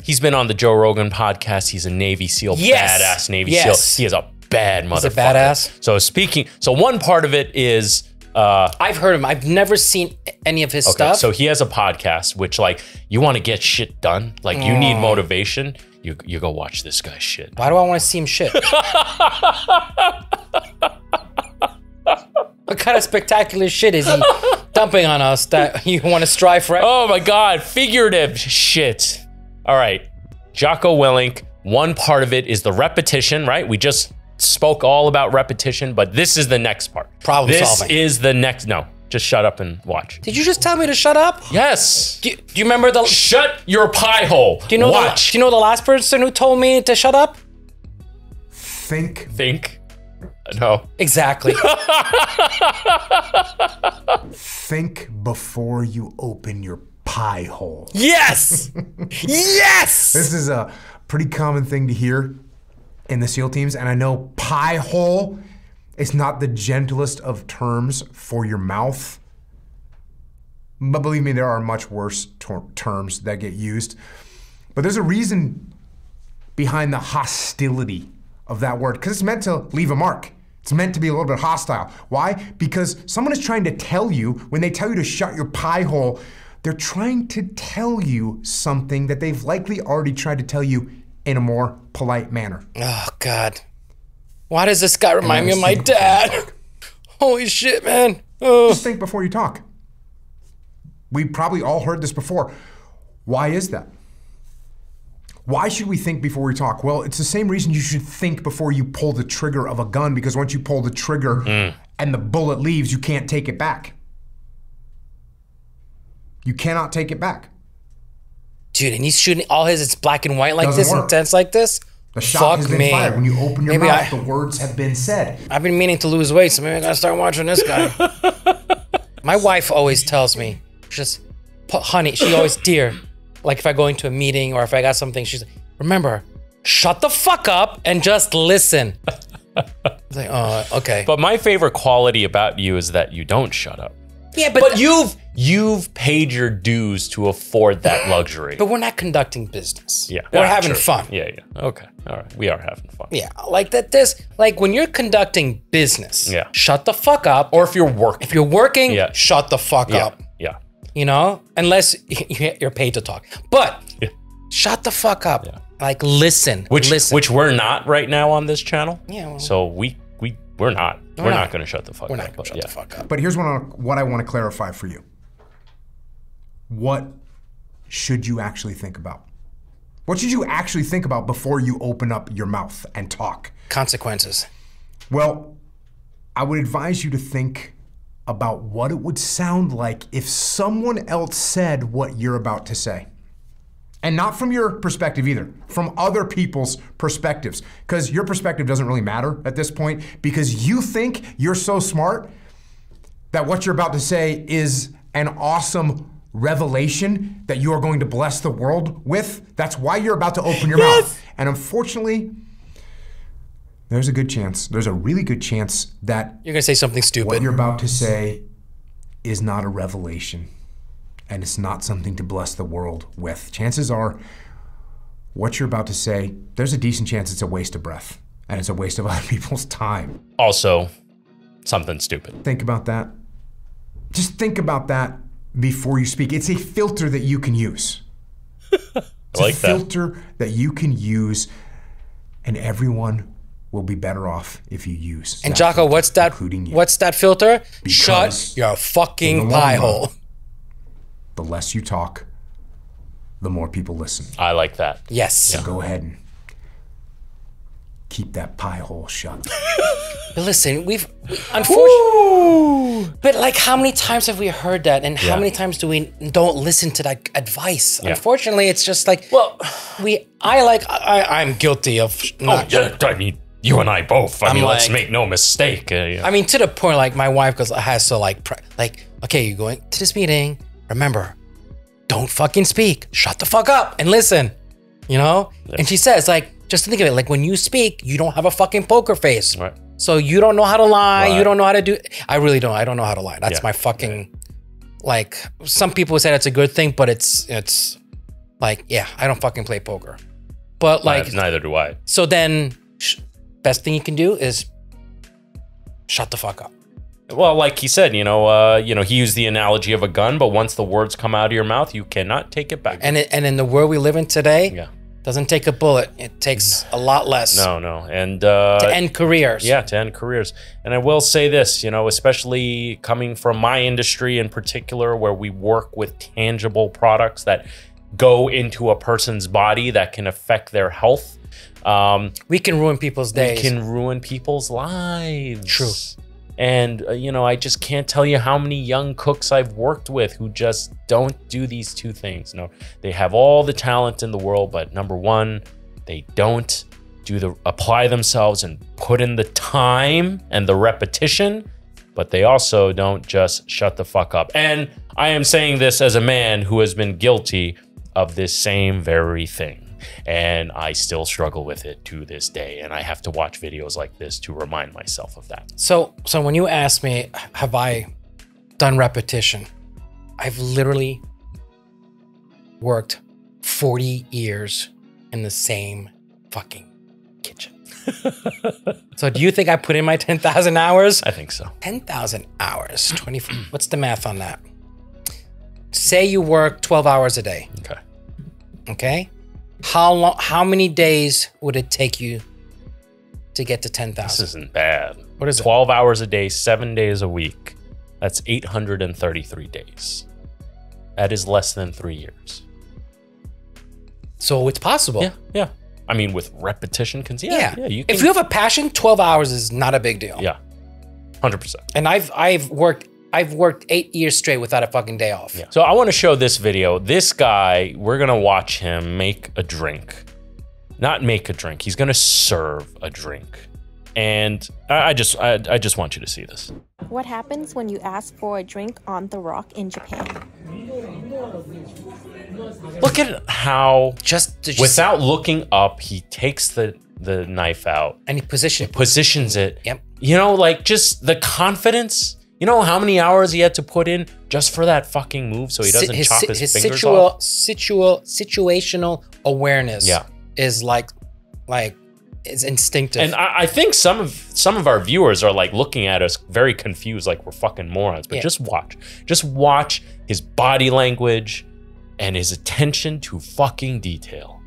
He's been on the Joe Rogan podcast. He's a Navy SEAL, badass Navy SEAL. He is a bad motherfucker. He's a badass. So one part of it is... I've heard him. I've never seen any of his stuff. So he has a podcast, which, like, you want to get shit done? Like, you need motivation? You go watch this guy's shit. Why do I want to see him shit? What kind of spectacular shit is he dumping on us that you want to strive for? Oh my God, figurative shit. All right, Jocko Willink, one part of it is the repetition, right? We just spoke all about repetition, but this is the next part. Problem solving. This is the next, no, just shut up and watch. Did you just tell me to shut up? Yes. Do you remember the... Shut your pie hole. Do you know watch. Do you know the last person who told me to shut up? Think. No. Exactly. Think before you open your pie hole. Yes! Yes! This is a pretty common thing to hear in the SEAL teams, and I know pie hole is not the gentlest of terms for your mouth, but believe me, there are much worse terms that get used. But there's a reason behind the hostility of that word, because it's meant to leave a mark. It's meant to be a little bit hostile. Why? Because someone is trying to tell you, when they tell you to shut your pie hole, they're trying to tell you something that they've likely already tried to tell you in a more polite manner. Oh, God. Why does this guy remind me of my dad? Holy shit, man. Oh. Just think before you talk. We probably all heard this before. Why is that? Why should we think before we talk? Well, it's the same reason you should think before you pull the trigger of a gun, because once you pull the trigger and the bullet leaves, you can't take it back. You cannot take it back. Dude, and he's shooting all his, it's black and white like Doesn't this, work. intense like this? The shot has been fired. When you open your mouth, the words have been said. I've been meaning to lose weight, so maybe I gotta start watching this guy. My wife always tells me, just, honey, she always, dear, like if I go into a meeting or if I got something, she's like, remember, shut the fuck up and just listen. It's like, oh, okay. But my favorite quality about you is that you don't shut up. Yeah, but you've paid your dues to afford that luxury. But we're not conducting business. Yeah. We're having fun. Yeah, yeah. Okay. All right. We are having fun. Yeah. Like that like when you're conducting business, shut the fuck up. Or if you're working. If you're working, shut the fuck up. Yeah. You know? Unless you're paid to talk. But shut the fuck up. Yeah. Like listen. Which we're not right now on this channel. Yeah. Well, so we're not. We're not going to shut the fuck up. We're not going to shut the fuck up. But here's what I want to clarify for you. What should you actually think about? What should you actually think about before you open up your mouth and talk? Consequences. Well, I would advise you to think about what it would sound like if someone else said what you're about to say. And not from your perspective either, from other people's perspectives. Because your perspective doesn't really matter at this point, because you think you're so smart that what you're about to say is an awesome revelation that you are going to bless the world with. That's why you're about to open your mouth. And unfortunately, there's a good chance, there's a really good chance that you're gonna say something stupid. What you're about to say is not a revelation. And it's not something to bless the world with. Chances are, what you're about to say, there's a decent chance it's a waste of breath. And it's a waste of other people's time. Also, something stupid. Think about that. Just think about that before you speak. It's a filter that you can use. It's a filter that you can use, and everyone will be better off if you use. And Jocko, what's that? What's that filter? Because shut your fucking pie hole. The less you talk, the more people listen. I like that. Yes. So go ahead and keep that pie hole shut. But listen, unfortunately, but like how many times have we heard that, and how many times do we don't listen to that advice? Unfortunately, it's just like, well, I'm guilty of not. I mean, you and I both. I mean, let's make no mistake. I mean, to the point, like my wife has to like, okay, you're going to this meeting. Remember, don't fucking speak. Shut the fuck up and listen, you know? Yeah. And she says, like, just think of it, like when you speak, you don't have a fucking poker face. Right. So you don't know how to lie. Right. You don't know how to do, I really don't. I don't know how to lie. That's my fucking, like, some people say that's a good thing, but it's like, yeah, I don't fucking play poker. But like. Neither do I. So then, best thing you can do is shut the fuck up. Well, like he said, he used the analogy of a gun, but once the words come out of your mouth, you cannot take it back. And in the world we live in today, doesn't take a bullet. It takes a lot less. No. And to end careers. Yeah, to end careers. And I will say this, especially coming from my industry in particular, where we work with tangible products that go into a person's body that can affect their health. We can ruin people's days. We can ruin people's lives. True. And, I just can't tell you how many young cooks I've worked with who just don't do these two things. No, they have all the talent in the world, but number one, they don't apply themselves and put in the time and the repetition, but they also don't just shut the fuck up. And I am saying this as a man who has been guilty of this same very thing. And I still struggle with it to this day. And I have to watch videos like this to remind myself of that. So when you ask me, have I done repetition? I've literally worked 40 years in the same fucking kitchen. So do you think I put in my 10,000 hours? I think so. 10,000 hours, 24. What's the math on that? Say you work 12 hours a day. Okay. Okay. How many days would it take you to get to 10,000? This isn't bad. What is it? 12 hours a day, 7 days a week. That's 833 days. That is less than 3 years. So it's possible. Yeah. I mean, with repetition, you can. If you have a passion, 12 hours is not a big deal. Yeah, 100%. And I've worked 8 years straight without a fucking day off. Yeah. So I want to show this video. This guy, we're gonna watch him make a drink. Not make a drink. He's gonna serve a drink. And I just want you to see this. What happens when you ask for a drink on the rock in Japan? Look at how, just without looking up, he takes the knife out. And he positions it. Yep. You know, like just the confidence. You know how many hours he had to put in just for that fucking move so he doesn't chop his fingers off? Situational awareness is like it's instinctive. And I think some of our viewers are like looking at us very confused, like we're fucking morons. But just watch his body language and his attention to fucking detail.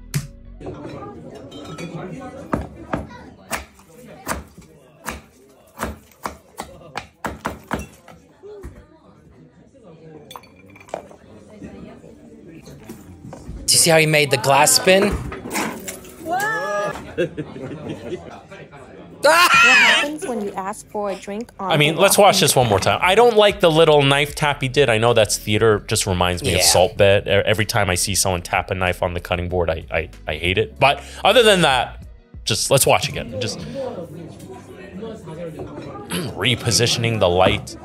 Do you see how he made the glass spin? What happens when you ask for a drink on I mean, let's watch this one more time. I don't like the little knife tap he did. I know that's theater. Just reminds me of Salt Bed. Every time I see someone tap a knife on the cutting board, I hate it. But other than that, just let's watch again. Just repositioning the light.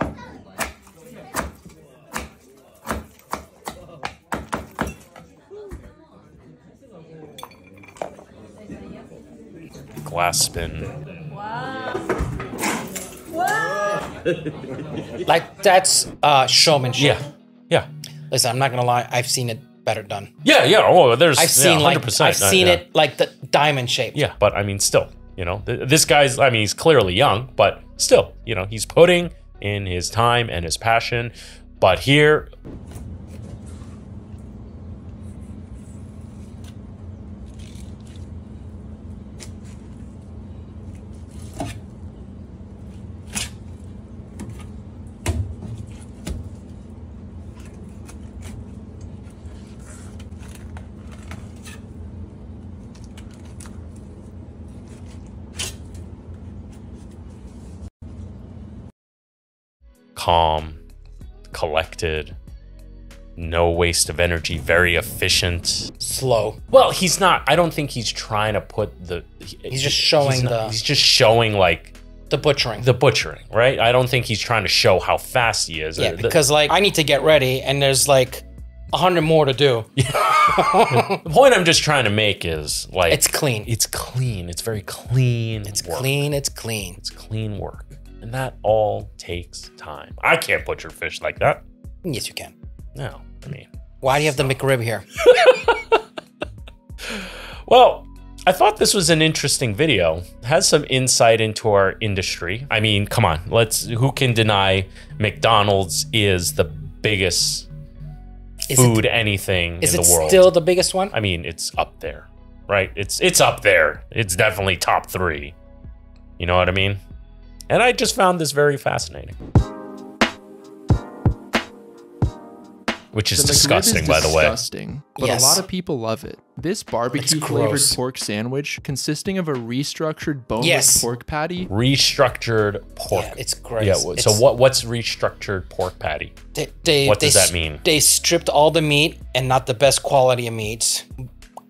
Glass spin. Like that's showmanship. Yeah. Listen, I'm not gonna lie. I've seen it better done. Yeah. Oh, I've seen 100%. I've seen it like the diamond shape. Yeah, but I mean, still, you know, this guy's. I mean, he's clearly young, but still, you know, he's putting in his time and his passion. But here. Calm, collected, no waste of energy, very efficient. Slow. Well, he's not. I don't think he's trying to put the. He's just showing he's just showing like the butchering. The butchering, right? I don't think he's trying to show how fast he is. Yeah, because like I need to get ready, and there's like 100 more to do. The point I'm just trying to make is like it's clean. It's clean. It's very clean. It's clean. It's clean. It's clean work. And that all takes time. I can't butcher fish like that. Yes, you can. No, I mean. Why do you have the McRib here? Well, I thought this was an interesting video. It has some insight into our industry. I mean, come on. Who can deny McDonald's is the biggest food anything in the world? Is it still the biggest one? I mean, it's up there, right? It's up there. It's definitely top 3. You know what I mean? And I just found this very fascinating. Which is disgusting, by the way. Disgusting, but a lot of people love it. This barbecue-flavored pork sandwich, consisting of a restructured boneless pork patty. Restructured pork. Yeah, it's gross. Yeah, so what's restructured pork patty? What does that mean? They stripped all the meat and not the best quality of meats,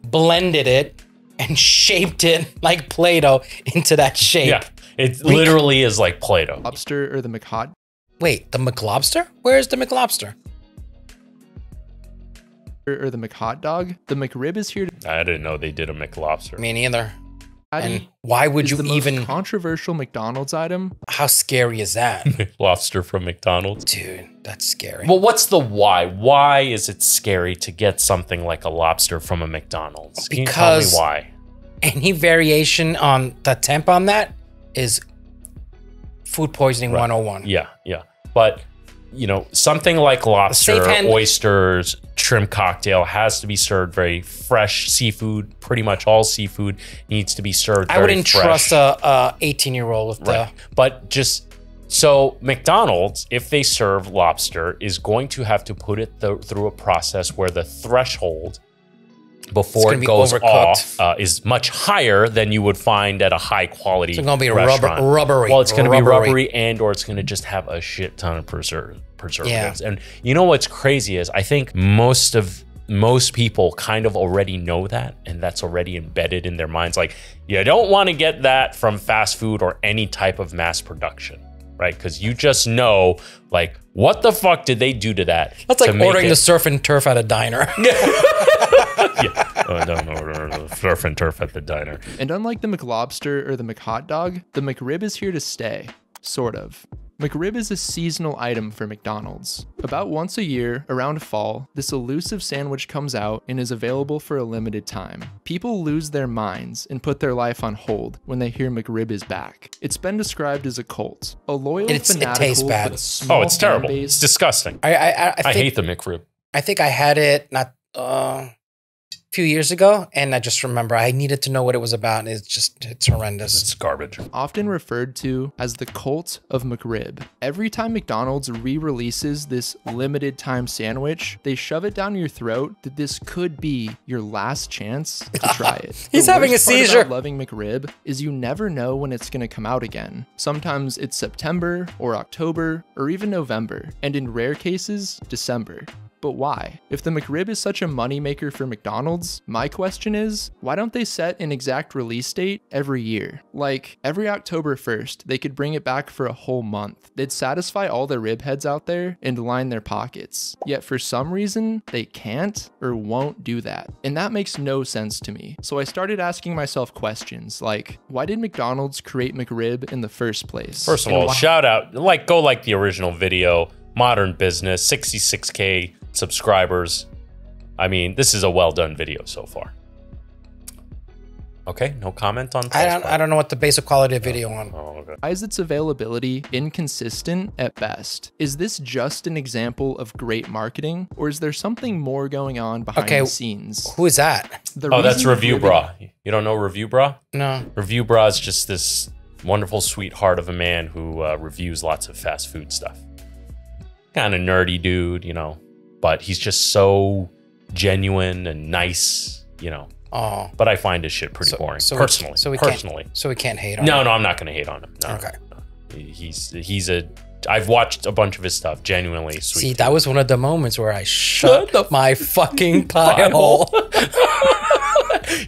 blended it, and shaped it like Play-Doh into that shape. Yeah. It literally is like Play-Doh. Lobster or the McHot? Wait, the McLobster? Where's the McLobster? Or the McHot dog? The McRib is here to... I didn't know they did a McLobster. Me neither. And why would you even... most controversial McDonald's item? How scary is that? Lobster from McDonald's? Dude, that's scary. Well, what's the why? Why is it scary to get something like a lobster from a McDonald's? Can you tell me why? any variation on the temp on that is food poisoning 101. Yeah, yeah. But, you know, something like lobster, oysters, shrimp cocktail has to be served very fresh. Seafood, pretty much all seafood needs to be served very fresh. I wouldn't trust a 18-year-old with the... But just... So McDonald's, if they serve lobster, is going to have to put it through a process where the threshold before it goes off is much higher than you would find at a high quality restaurant. It's going to be rubbery. Well, it's going to be rubbery, and or it's going to just have a shit ton of preservatives. And you know what's crazy is I think most people kind of already know that, and that's already embedded in their minds. Like, you don't want to get that from fast food or any type of mass production, right? Because you just know, like, what the fuck did they do to that? That's like ordering the surf and turf at a diner. I don't order the surf and turf at the diner. And unlike the McLobster or the McHotdog, the McRib is here to stay, sort of. McRib is a seasonal item for McDonald's. About once a year, around fall, this elusive sandwich comes out and is available for a limited time. People lose their minds and put their life on hold when they hear McRib is back. It's been described as a cult, a loyal, fanatical, it tastes bad. But small it's terrible. It's disgusting. I hate the McRib. I think I had it few years ago, and I just remember I needed to know what it was about, and it's horrendous. It's garbage. Often referred to as the cult of McRib. Every time McDonald's re-releases this limited time sandwich, they shove it down your throat that this could be your last chance to try it. He's having a seizure. About loving McRib is you never know when it's going to come out again. Sometimes it's September or October or even November, and in rare cases, December. But why? If the McRib is such a moneymaker for McDonald's, my question is, why don't they set an exact release date every year? Like, every October 1st, they could bring it back for a whole month. They'd satisfy all the rib heads out there and line their pockets. Yet for some reason, they can't or won't do that. And that makes no sense to me. So I started asking myself questions like, why did McDonald's create McRib in the first place? First of all, shout out, go like the original video, modern business, 66K subscribers. I mean, this is a well done video so far. Okay, no comment on. I don't know what the basic quality of video on. Oh, okay. Why is its availability inconsistent at best? Is this just an example of great marketing, or is there something more going on behind the scenes? Who is that? That's Review Bra. You don't know Review Bra? No. Review Bra is just this wonderful sweetheart of a man who reviews lots of fast food stuff. Kind of nerdy dude, you know. But he's just so genuine and nice, you know. Oh. But I find his shit pretty boring, personally. So we can't hate on him. No, I'm not going to hate on him. No, okay. No. I've watched a bunch of his stuff, genuinely sweet. See, that was one of the moments where I shut my fucking pie hole.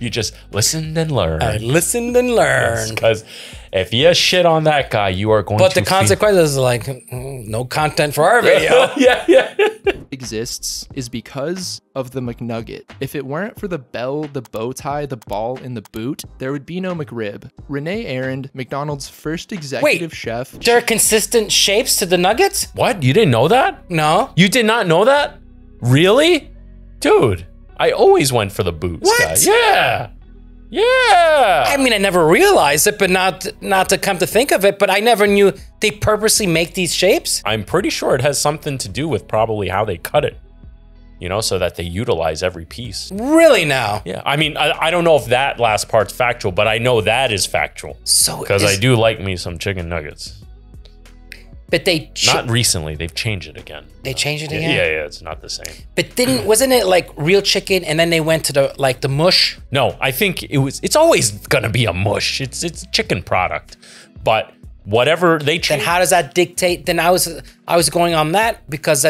You just listened and learned. I listened and learned. Because if you shit on that guy, you are going to. But the consequences is like, no content for our video. Yeah. Exists is because of the McNugget. If it weren't for the bell, the bow tie, the ball, and the boot, there would be no McRib. Renee Arend, McDonald's first executive chef. There are consistent shapes to the nuggets? What? You didn't know that? No. You did not know that? Really? Dude, I always went for the boots. What? Guy. Yeah. Yeah. I mean, I never realized it, but not to come to think of it, but I never knew they purposely make these shapes. I'm pretty sure it has something to do with probably how they cut it, you know, so that they utilize every piece. Really now? Yeah. I mean, I don't know if that last part's factual, but I know that is factual. So because I do like me some chicken nuggets. But they not recently. They've changed it again. They changed it again? Yeah. It's not the same. But wasn't it like real chicken and then they went to the mush? No, I think it's always gonna be a mush. It's a chicken product, but whatever they change. Then how does that dictate? Then I was going on that because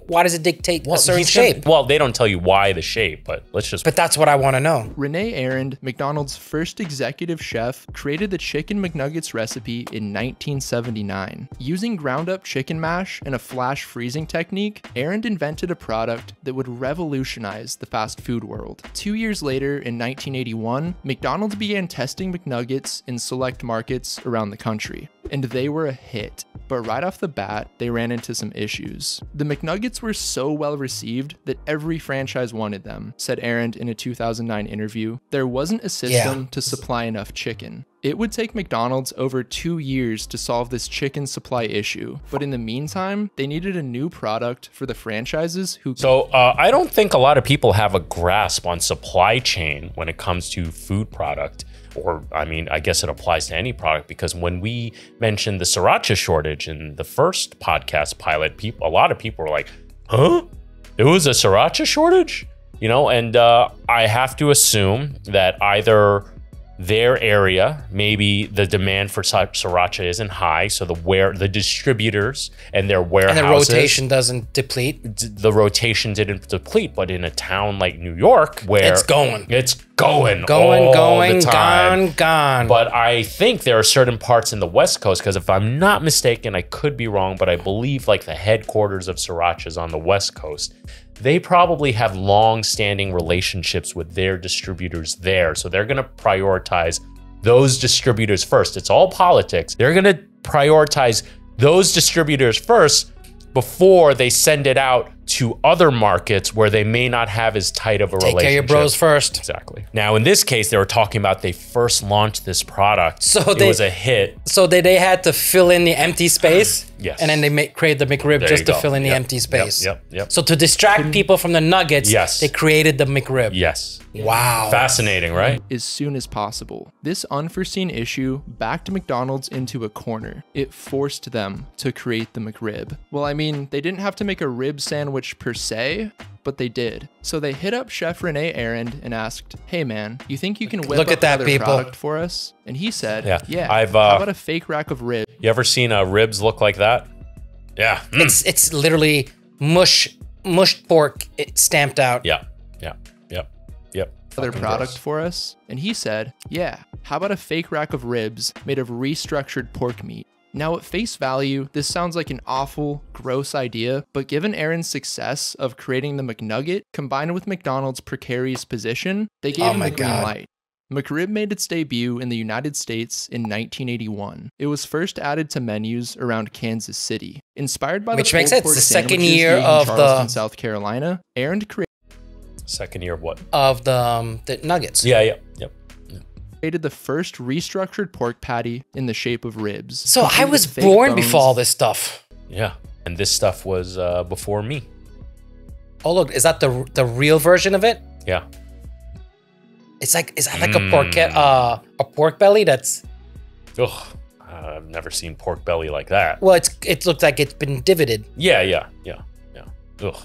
why does it dictate a certain shape? Well, they don't tell you why the shape, but let's just. But that's what I want to know. Renee Arend, McDonald's first executive chef, created the Chicken McNuggets recipe in 1979. Using ground up chicken mash and a flash freezing technique, Arend invented a product that would revolutionize the fast food world. 2 years later, in 1981, McDonald's began testing McNuggets in select markets around the country, and they were a hit. but right off the bat, they ran into some issues. The McNuggets were so well received that every franchise wanted them, said Aaron in a 2009 interview. There wasn't a system to supply enough chicken. It would take McDonald's over 2 years to solve this chicken supply issue, but in the meantime, they needed a new product for the franchises who... So I don't think a lot of people have a grasp on supply chain when it comes to food product, or I mean, I guess it applies to any product, because when we mentioned the sriracha shortage in the first podcast pilot, a lot of people were like, huh? It was a sriracha shortage? You know, and I have to assume that either their area, maybe the demand for sriracha isn't high, so the distributors and their warehouses, and the rotation doesn't deplete. The rotation didn't deplete, but in a town like New York, where it's going all the time. gone. But I think there are certain parts in the West Coast, because if I'm not mistaken, I could be wrong, but I believe like the headquarters of sriracha is on the West Coast. They probably have long-standing relationships with their distributors there. So they're going to prioritize those distributors first. It's all politics. They're going to prioritize those distributors first before they send it out to other markets where they may not have as tight of a relationship. Take care of your bros first. Exactly. Now, in this case, they were talking about they first launched this product. So it was a hit. So they had to fill in the empty space. Yes. And then they created the McRib just to fill in the empty space. Yep. So to distract people from the nuggets, they created the McRib. Yes. Wow. Fascinating, right? As soon as possible. This unforeseen issue backed McDonald's into a corner. It forced them to create the McRib. Well, I mean, they didn't have to make a rib sandwich per se, but they did. So they hit up Chef Rene Arend and asked, hey man, you think you can whip up another product for us? And he said, yeah. How about a fake rack of ribs? You ever seen ribs look like that? Yeah. It's literally mushed pork stamped out. Yep. Other product for us? And he said, yeah, how about a fake rack of ribs made of restructured pork meat? Now, at face value, this sounds like an awful, gross idea, but given Aaron's success of creating the McNugget, combined with McDonald's precarious position, they gave him the green light. McRib made its debut in the United States in 1981. It was first added to menus around Kansas City. Inspired by the pulled pork the second sandwiches year in of Charleston, South Carolina, Aaron created... Second year of what? Of the nuggets. Yep. Created the first restructured pork patty in the shape of ribs. So I was born before all this stuff. Yeah, and this stuff was before me. Oh look, is that the real version of it? Yeah. Is that like a pork belly? That's. Ugh, I've never seen pork belly like that. Well, it looks like it's been divoted. Yeah. Ugh.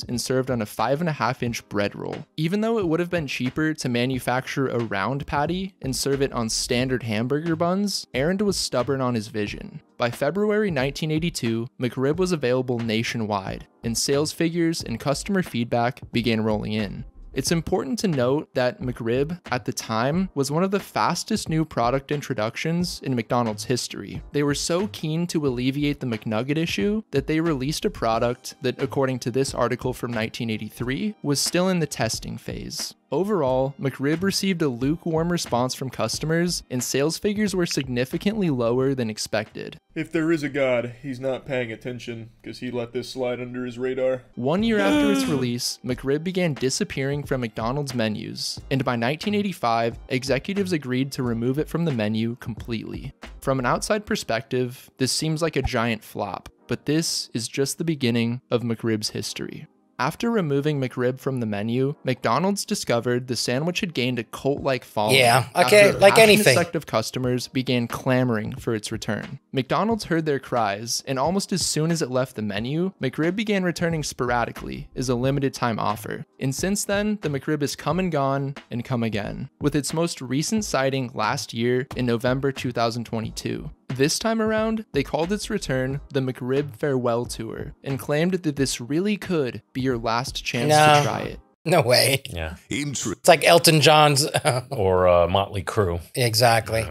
And served on a 5.5-inch bread roll. Even though it would have been cheaper to manufacture a round patty and serve it on standard hamburger buns, Aaron was stubborn on his vision. By February 1982, McRib was available nationwide, and sales figures and customer feedback began rolling in. It's important to note that McRib, at the time, was one of the fastest new product introductions in McDonald's history. They were so keen to alleviate the McNugget issue that they released a product that, according to this article from 1983, was still in the testing phase. Overall, McRib received a lukewarm response from customers, and sales figures were significantly lower than expected. If there is a God, he's not paying attention because he let this slide under his radar. 1 year after its release, McRib began disappearing from McDonald's menus, and by 1985, executives agreed to remove it from the menu completely. From an outside perspective, this seems like a giant flop, but this is just the beginning of McRib's history. After removing McRib from the menu, McDonald's discovered the sandwich had gained a cult-like following. Yeah, okay, like anything. A sect of customers began clamoring for its return. McDonald's heard their cries, and almost as soon as it left the menu, McRib began returning sporadically as a limited-time offer. And since then, the McRib has come and gone and come again, with its most recent sighting last year in November 2022. This time around, they called its return the McRib Farewell Tour and claimed that this really could be your last chance to try it. No way. Yeah. It's like Elton John's. Or Motley Crue. Exactly.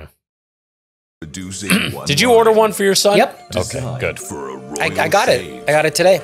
Did you order one for your son? Yep. Okay, good. I got it. I got it today.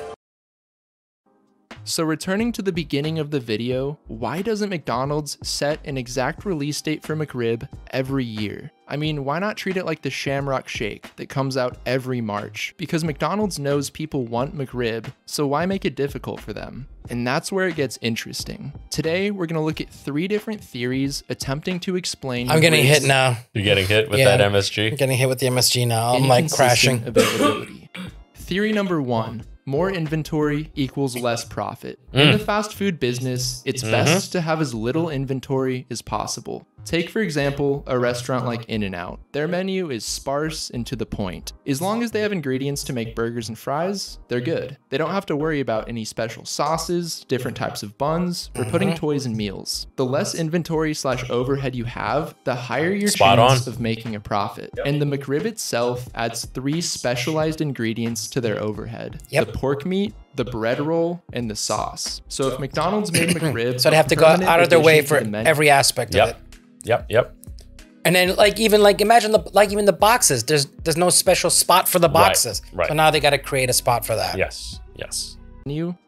So returning to the beginning of the video, why doesn't McDonald's set an exact release date for McRib every year? I mean, why not treat it like the Shamrock Shake that comes out every March? Because McDonald's knows people want McRib, so why make it difficult for them? And that's where it gets interesting. Today, we're gonna look at 3 different theories attempting to explain— I'm getting hit now. You're getting hit with that MSG? I'm getting hit with the MSG now. I'm like crashing. Availability. Theory number 1. More inventory equals less profit. In the fast food business, it's best to have as little inventory as possible. Take, for example, a restaurant like In-N-Out. Their menu is sparse and to the point. As long as they have ingredients to make burgers and fries, they're good. They don't have to worry about any special sauces, different types of buns, or putting toys in meals. The less inventory/overhead you have, the higher your chance of making a profit. And the McRib itself adds 3 specialized ingredients to their overhead. The pork meat, the bread roll, and the sauce. So if McDonald's made McRib— so they have to go out of their way for every aspect of it. Yep. And then imagine even the boxes. There's no special spot for the boxes. Right. So now they got to create a spot for that. Yes.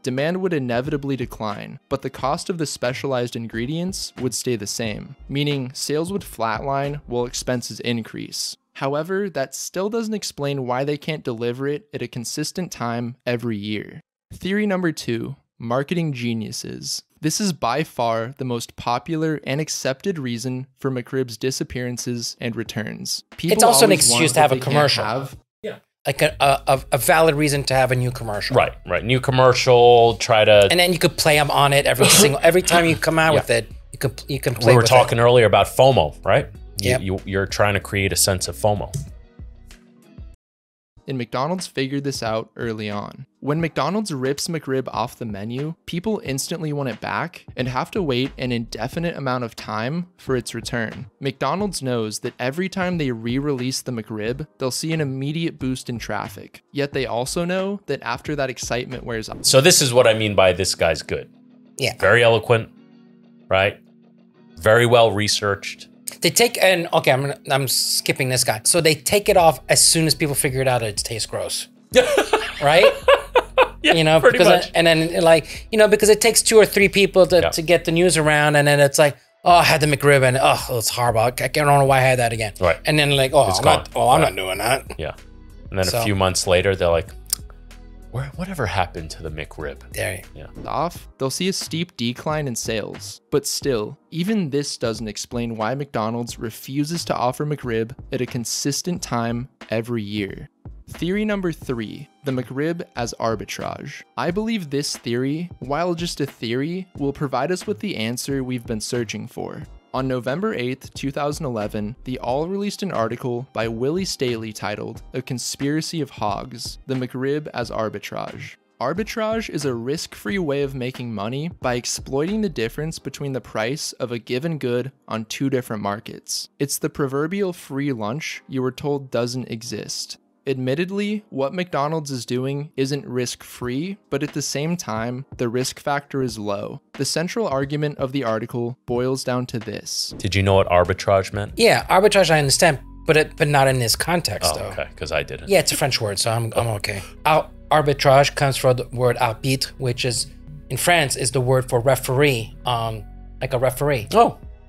Demand would inevitably decline, but the cost of the specialized ingredients would stay the same, meaning sales would flatline while expenses increase. However, that still doesn't explain why they can't deliver it at a consistent time every year. Theory number 2, marketing geniuses. This is by far the most popular and accepted reason for McRib's disappearances and returns. It's also an excuse to have a commercial. Like a valid reason to have a new commercial. Right. New commercial, try to— And then you could play them on it every time you come out with it. You can play with it. We were talking earlier about FOMO, right? Yep. You're trying to create a sense of FOMO. And McDonald's figured this out early on. When McDonald's rips McRib off the menu, people instantly want it back and have to wait an indefinite amount of time for its return. McDonald's knows that every time they re-release the McRib, they'll see an immediate boost in traffic. Yet they also know that after that excitement wears off— So this is what I mean by this guy's good. Yeah. Very eloquent, right? Very well researched. They take, and okay, I'm skipping this guy. So they take it off as soon as people figure it out that it tastes gross, right? Yeah, pretty much. And then because it takes 2 or 3 people to get the news around, and then it's like, oh, I had the McRib and it's horrible. I don't know why I had that again. Right. And then like, I'm not doing that. Yeah. And then a few months later, they're like, whatever happened to the McRib? They'll see a steep decline in sales. But still, even this doesn't explain why McDonald's refuses to offer McRib at a consistent time every year. Theory number 3, the McRib as arbitrage. I believe this theory, while just a theory, will provide us with the answer we've been searching for. On November 8th, 2011, The All released an article by Willie Staley titled "A Conspiracy of Hogs, the McRib as Arbitrage." Arbitrage is a risk-free way of making money by exploiting the difference between the price of a given good on 2 different markets. It's the proverbial free lunch you were told doesn't exist. Admittedly, what McDonald's is doing isn't risk-free, but at the same time, the risk factor is low. The central argument of the article boils down to this. Did you know what arbitrage meant? Yeah, arbitrage I understand, but not in this context though. Okay, because I didn't. Yeah, it's a French word, so I'm okay. Arbitrage comes from the word arbitre, which is in France is the word for referee, like a referee.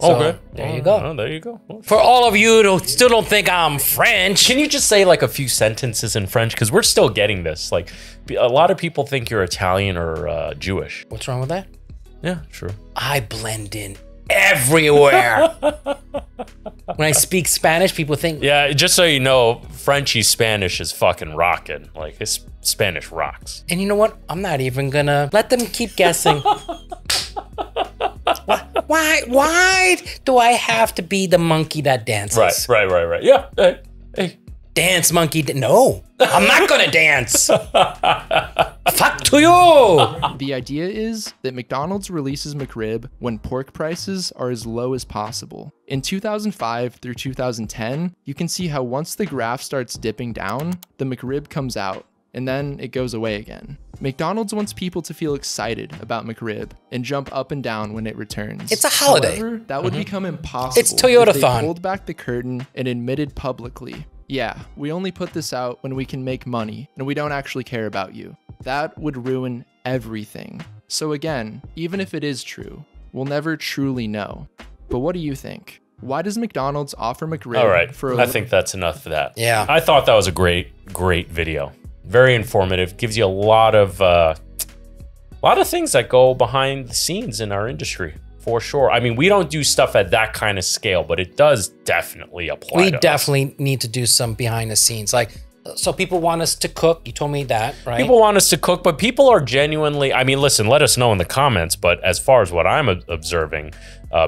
Okay. There you go. Oh, there you go. For all of you who still don't think I'm French. Can you just say like a few sentences in French? Because we're still getting this. Like a lot of people think you're Italian or Jewish. What's wrong with that? Yeah, true. I blend in everywhere. When I speak Spanish, people think... Yeah, just so you know, Frenchy Spanish is fucking rocking. Like his Spanish rocks. And you know what? I'm not even gonna let them keep guessing. Why do I have to be the monkey that dances? Right. Yeah. Hey. Dance, monkey. No, I'm not gonna dance. Fuck to you. The idea is that McDonald's releases McRib when pork prices are as low as possible. In 2005 through 2010, you can see how once the graph starts dipping down, the McRib comes out, and then it goes away again. McDonald's wants people to feel excited about McRib and jump up and down when it returns. It's a holiday. However, that would become impossible. It's Toyotathon. If they pulled back the curtain and admitted publicly, yeah, we only put this out when we can make money and we don't actually care about you. That would ruin everything. So again, even if it is true, we'll never truly know. But what do you think? Why does McDonald's offer McRib All right, for I think that's enough for that. Yeah. I thought that was a great video. Very informative. Gives you a lot of things that go behind the scenes in our industry, for sure. I mean, we don't do stuff at that kind of scale, but it does definitely apply We to us. definitely need to do some behind the scenes. Like, so people want us to cook. You told me that, right? People want us to cook, but people are genuinely, I mean, listen, let us know in the comments, but as far as what I'm observing,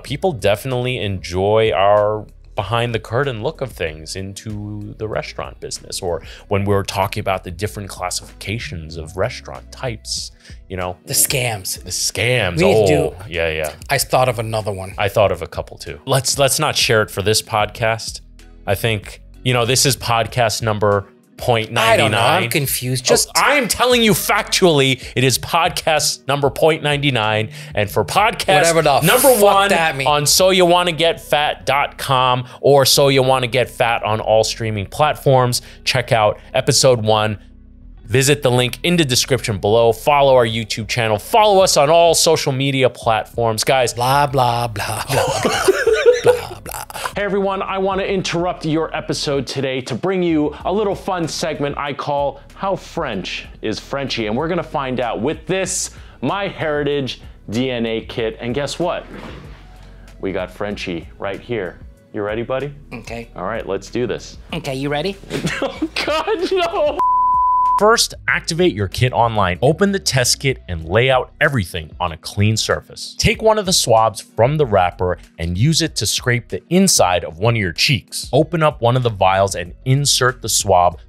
people definitely enjoy our behind the curtain look of things into the restaurant business, or when we're talking about the different classifications of restaurant types, you know. The scams. The scams. We need to do, yeah. I thought of another one. I thought of a couple too. Let's not share it for this podcast. I think, you know, this is podcast number 0.99. I don't know. I'm confused. Just I am telling you factually, it is podcast number 0.99. And for podcast whatever the number fuck one that means. on SoYouWannaGetFat.com or So You Wanna Get Fat on all streaming platforms. Check out episode 1. Visit the link in the description below. Follow our YouTube channel. Follow us on all social media platforms. Guys, blah, blah, blah, blah, blah. Blah, blah. Hey everyone, I want to interrupt your episode today to bring you a little fun segment I call How French is Frenchy? And we're going to find out with this MyHeritage DNA kit. And guess what? We got Frenchy right here. You ready, buddy? Okay. All right, let's do this. Okay, you ready? Oh God, no! First, activate your kit online. Open the test kit and lay out everything on a clean surface. Take one of the swabs from the wrapper and use it to scrape the inside of one of your cheeks. Open up one of the vials and insert the swab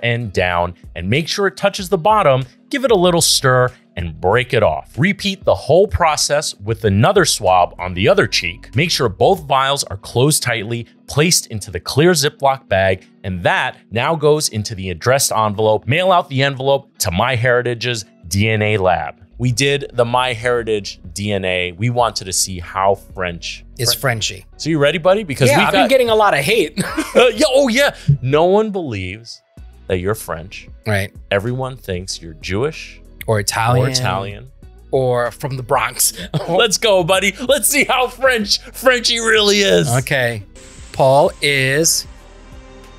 end down, and make sure it touches the bottom. Give it a little stir and break it off. Repeat the whole process with another swab on the other cheek. Make sure both vials are closed tightly, placed into the clear Ziploc bag, and that now goes into the addressed envelope. Mail out the envelope to MyHeritage's DNA lab. We did the MyHeritage DNA. We wanted to see how French is Frenchy. So you ready, buddy? Because I've been getting a lot of hate. Yeah. No one believes that you're French. Right. Everyone thinks you're Jewish. Or Italian. Or from the Bronx. Let's go, buddy. Let's see how Frenchy really is. Okay. Paul is...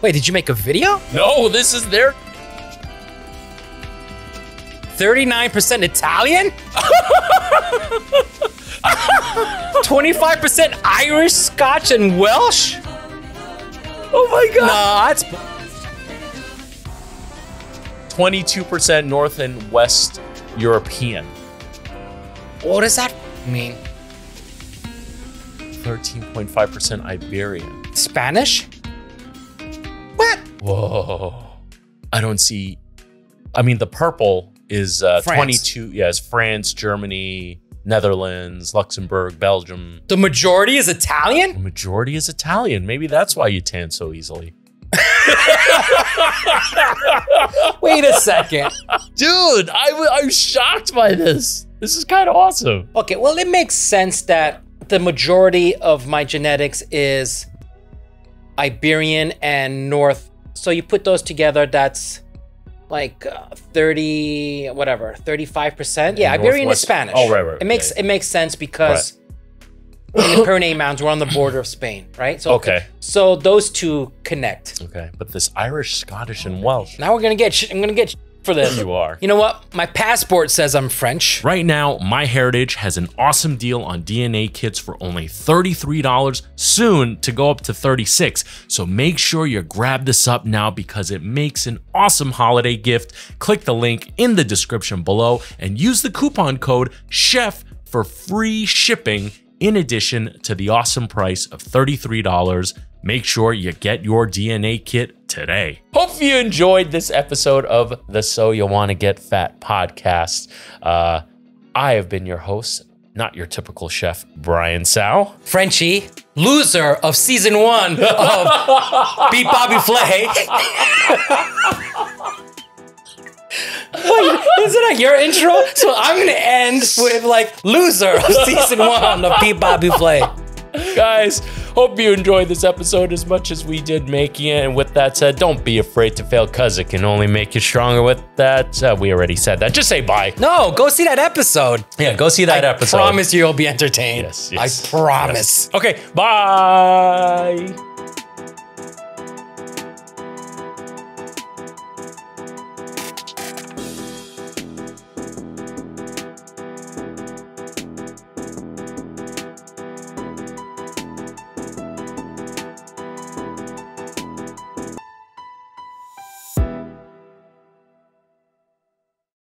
Wait, did you make a video? No, this is their... 39% Italian? 25% Irish, Scotch, and Welsh? Oh my God. Nah, that's... 22% North and West European. What does that mean? 13.5% Iberian. Spanish? What? Whoa. I don't see... I mean, the purple is 22... Yeah, it's France, Germany, Netherlands, Luxembourg, Belgium. The majority is Italian? The majority is Italian. Maybe that's why you tan so easily. Wait a second. Dude, I'm shocked by this. This is kind of awesome. Okay, well, it makes sense that the majority of my genetics is Iberian and North. So you put those together, that's like 35%. Yeah, Iberian is Spanish. Oh, right. It makes sense because in the Pyrenees Mountains, we're on the border of Spain, right? So so those two connect. Okay, but this Irish, Scottish, and Welsh. Now I'm gonna get for this. You are. You know what? My passport says I'm French. Right now, MyHeritage has an awesome deal on DNA kits for only $33, soon to go up to $36. So make sure you grab this up now because it makes an awesome holiday gift. Click the link in the description below and use the coupon code CHEF for free shipping in addition to the awesome price of $33. Make sure you get your DNA kit today. Hope you enjoyed this episode of the So You Wanna Get Fat podcast. I have been your host, not your typical chef, Brian Sow. Frenchy, loser of season 1 of Beat Bobby Flay. Wait, isn't that your intro? So I'm gonna end with like loser of season 1 of Beat Bobby Flay. Guys, Hope you enjoyed this episode as much as we did making it. And with that said, don't be afraid to fail because it can only make you stronger. With that, we already said that. Just say bye. No, go see that episode. Yeah, go see that episode. I promise you'll be entertained. Yes. I promise. Yes. Okay, bye.